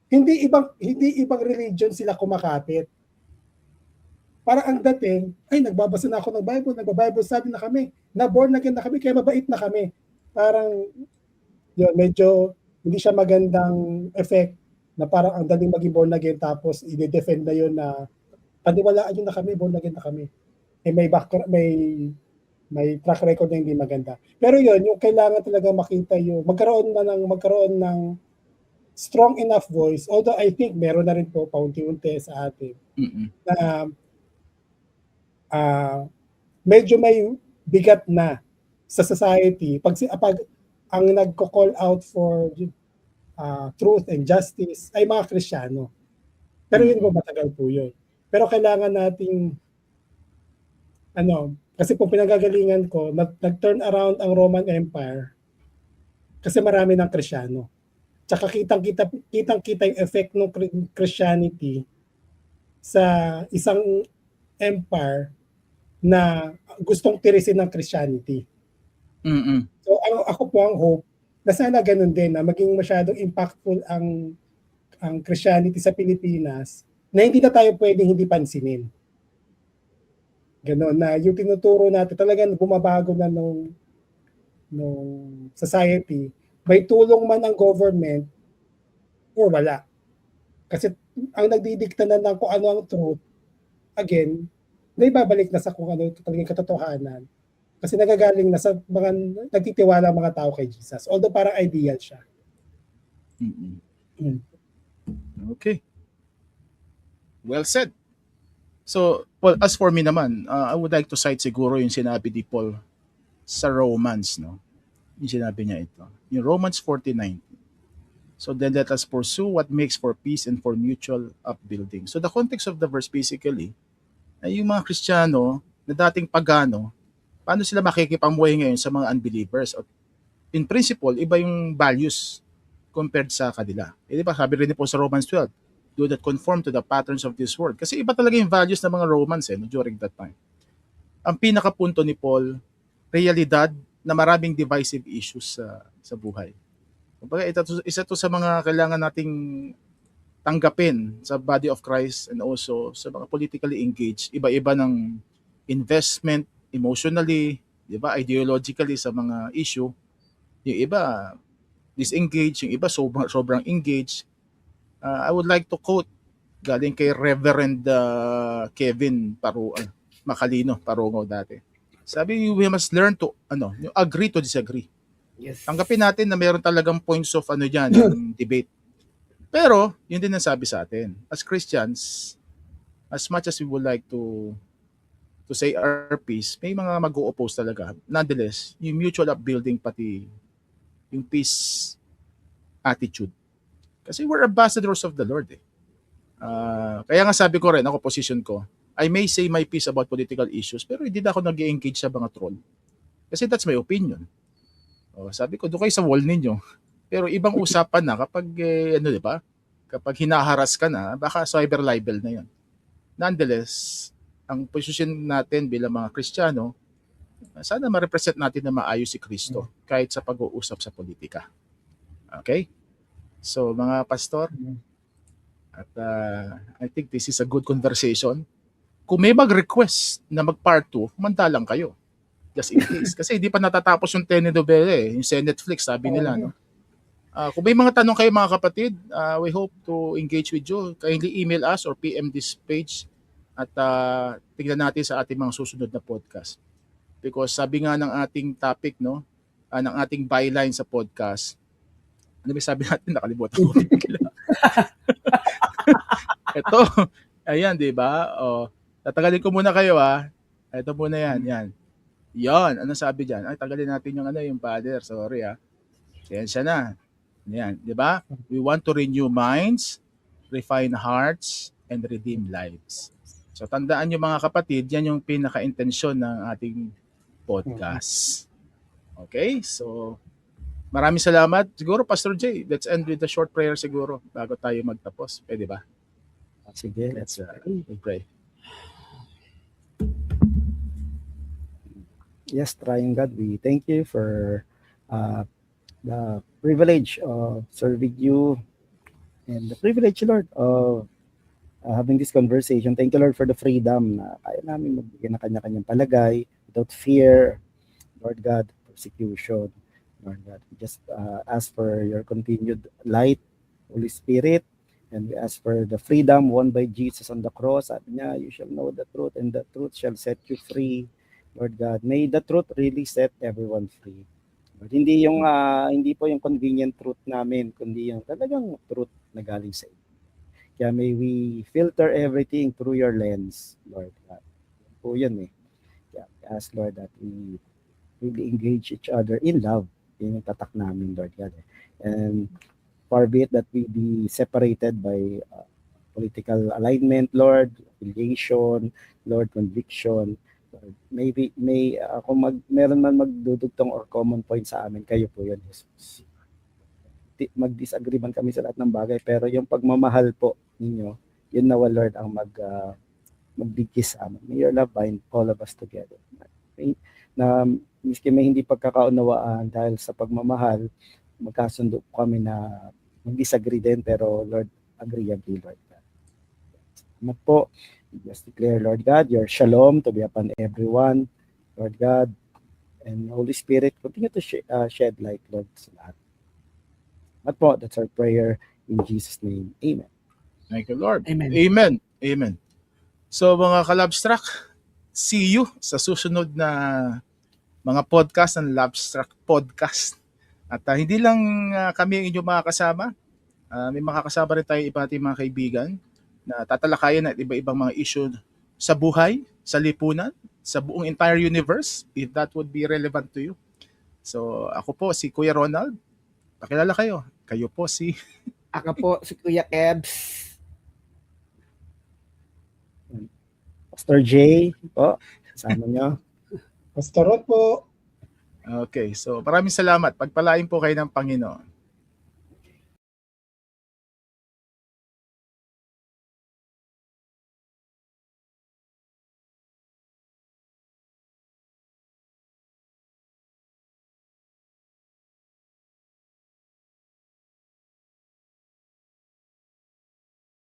S3: hindi ibang religion sila kumakapit. Parang ang dating, nagbabasa na ako ng Bible, nagba-Bible study na kami, na-born again na kami, kaya mabait na kami. Parang medyo hindi siya magandang effect na parang ang daling maging born again tapos i-defend na yun na paniwalaan yun na kami, born again na kami. May track record na hindi maganda. Pero yun, yung kailangan talaga makita yung magkaroon ng strong enough voice, although I think meron na rin po paunti-unti sa atin na medyo may bigat na sa society pag ang nagko-call out for truth and justice ay mga Kristiyano. Pero yun po, matagal po yun. Pero kailangan nating kasi po pinagagalingan ko, nag-turn around ang Roman Empire kasi marami ng Kristiyano. Tsaka kitang-kita yung effect ng Christianity sa isang empire na gustong tirisin ng Christianity. So ako po ang hope na sana ganun din, na maging masyadong impactful ang Christianity sa Pilipinas na hindi na tayo pwedeng hindi pansinin. Ganon, na yung tinuturo natin talagang bumabago na nung society, may tulong man ang government or wala. Kasi ang nagdidikta na ng kung ano ang truth, again, naibabalik na sa kung ano talagang katotohanan. Kasi nagagaling na sa mga nagtitiwala mga tao kay Jesus. Although parang ideal siya.
S1: Okay. Well said. So, Paul, as for me naman, I would like to cite siguro yung sinabi ni Paul sa Romans, no? Yung sinabi niya ito. Yung Romans 40:19. So then let us pursue what makes for peace and for mutual upbuilding. So the context of the verse basically ay yung mga Kristiyano na dating pagano, paano sila makikipambuhay ngayon sa mga unbelievers. In principle, iba yung values compared sa kanila. Di ba, sabi rin po sa Romans 12, do not conform to the patterns of this world. Kasi iba talaga yung values ng mga Romans during that time. Ang pinakapunto ni Paul, realidad na maraming divisive issues sa buhay. Kumbaga, isa to sa mga kailangan nating tanggapin sa body of Christ and also sa mga politically engaged. Iba-iba ng investment emotionally, di ba, ideologically sa mga issue. Yung iba disengaged, yung iba sobrang engaged. I would like to quote galing kay Reverend Kevin Macalino Parungaw dati. Sabi, we must learn to yung agree to disagree.
S4: Yes.
S1: Tanggapin natin na mayroon talagang points of diyan, yung debate. Pero yun din ang sabi sa atin. As Christians, as much as we would like to say our piece, may mga mag-o-oppose talaga. Nonetheless, yung mutual upbuilding pati yung peace attitude. Kasi we're ambassadors of the Lord. Kaya nga sabi ko rin, ako position ko, I may say my piece about political issues, pero hindi na ako nag-engage sa mga troll. Kasi that's my opinion. Sabi ko, doon kayo sa wall ninyo. Pero ibang usapan na kapag, di ba? Kapag hinaharas ka na, baka cyber libel na yun. Nonetheless, ang position natin bilang mga Kristiyano, sana ma-represent natin na maayos si Kristo kahit sa pag-uusap sa politika. Okay? So, mga pastor, at I think this is a good conversation. Kung may mag-request na mag-part 2, manda lang kayo. Just in case. Kasi hindi pa natatapos yung telenovela yung sa Netflix, sabi nila, no? Kung may mga tanong kayo mga kapatid, we hope to engage with you. Kindly email us or PM this page at tignan natin sa ating mga susunod na podcast. Because sabi nga ng ating topic, no, ng ating byline sa podcast, ano ba sabi natin? Nakalimutan ko. Ito, ayan, di ba? Tatagalin ko muna kayo, Ito muna yan. Yan, ano sabi dyan? Ay, tagalin natin yung father. Sorry, Yan siya na. Yan, di ba? We want to renew minds, refine hearts, and redeem lives. So, tandaan nyo mga kapatid, yan yung pinaka-intensyon ng ating podcast. Okay? So, maraming salamat. Siguro, Pastor Jay, let's end with a short prayer siguro bago tayo magtapos. Pwede ba?
S2: Sige,
S1: Let's pray.
S2: Yes, Triune God, we thank you for the privilege of serving you and the privilege, Lord, of having this conversation. Thank you, Lord, for the freedom na kaya namin magbigay na kanya-kanyang palagay without fear, Lord God, persecution. Lord God, we just ask for your continued light, Holy Spirit, and we ask for the freedom won by Jesus on the cross. Sabi niya, you shall know the truth and the truth shall set you free. Lord God, may the truth really set everyone free. Lord, hindi po yung convenient truth namin, kundi yung talagang truth na galing sa inyo. Kaya may we filter everything through your lens, Lord God. Po yun Kaya we ask, Lord, that we really engage each other in love. Yun yung tatak namin, Lord God. And far be it that we be separated by political alignment, Lord, affiliation, Lord, conviction. Lord, maybe kung meron man magdudugtong or common point sa amin, kayo po yun, Jesus. Mag-disagree man kami sa lahat ng bagay, pero yung pagmamahal po ninyo, yun na, Lord, ang magbigis sa amin. May your love bind all of us together. Na miski may hindi pagkakaunawaan dahil sa pagmamahal, magkasundo po kami na mag-disagree din, pero Lord, agreeably, Lord God. Salamat po. Just declare, Lord God, your shalom to be upon everyone, Lord God, and Holy Spirit, continue to shed light, Lord, sa lahat. Salamat po. That's our prayer in Jesus' name. Amen.
S1: Thank you, Lord.
S4: Amen.
S1: Amen. Amen. So, mga Labstrack, see you sa susunod na mga podcast ng Labstrack Podcast. At hindi lang kami ang inyong mga kasama. May makakasama rin tayo iba nating mga kaibigan na tatalakayan at iba-ibang mga issue sa buhay, sa lipunan, sa buong entire universe, if that would be relevant to you. So, ako po si Kuya Ronald. Pakilala kayo. Kayo po si...
S4: Ako po si Kuya Kebs.
S2: Pastor J po, kasama nyo.
S3: Pastor Ron po.
S1: Okay, so maraming salamat. Pagpalain po kayo ng Panginoon.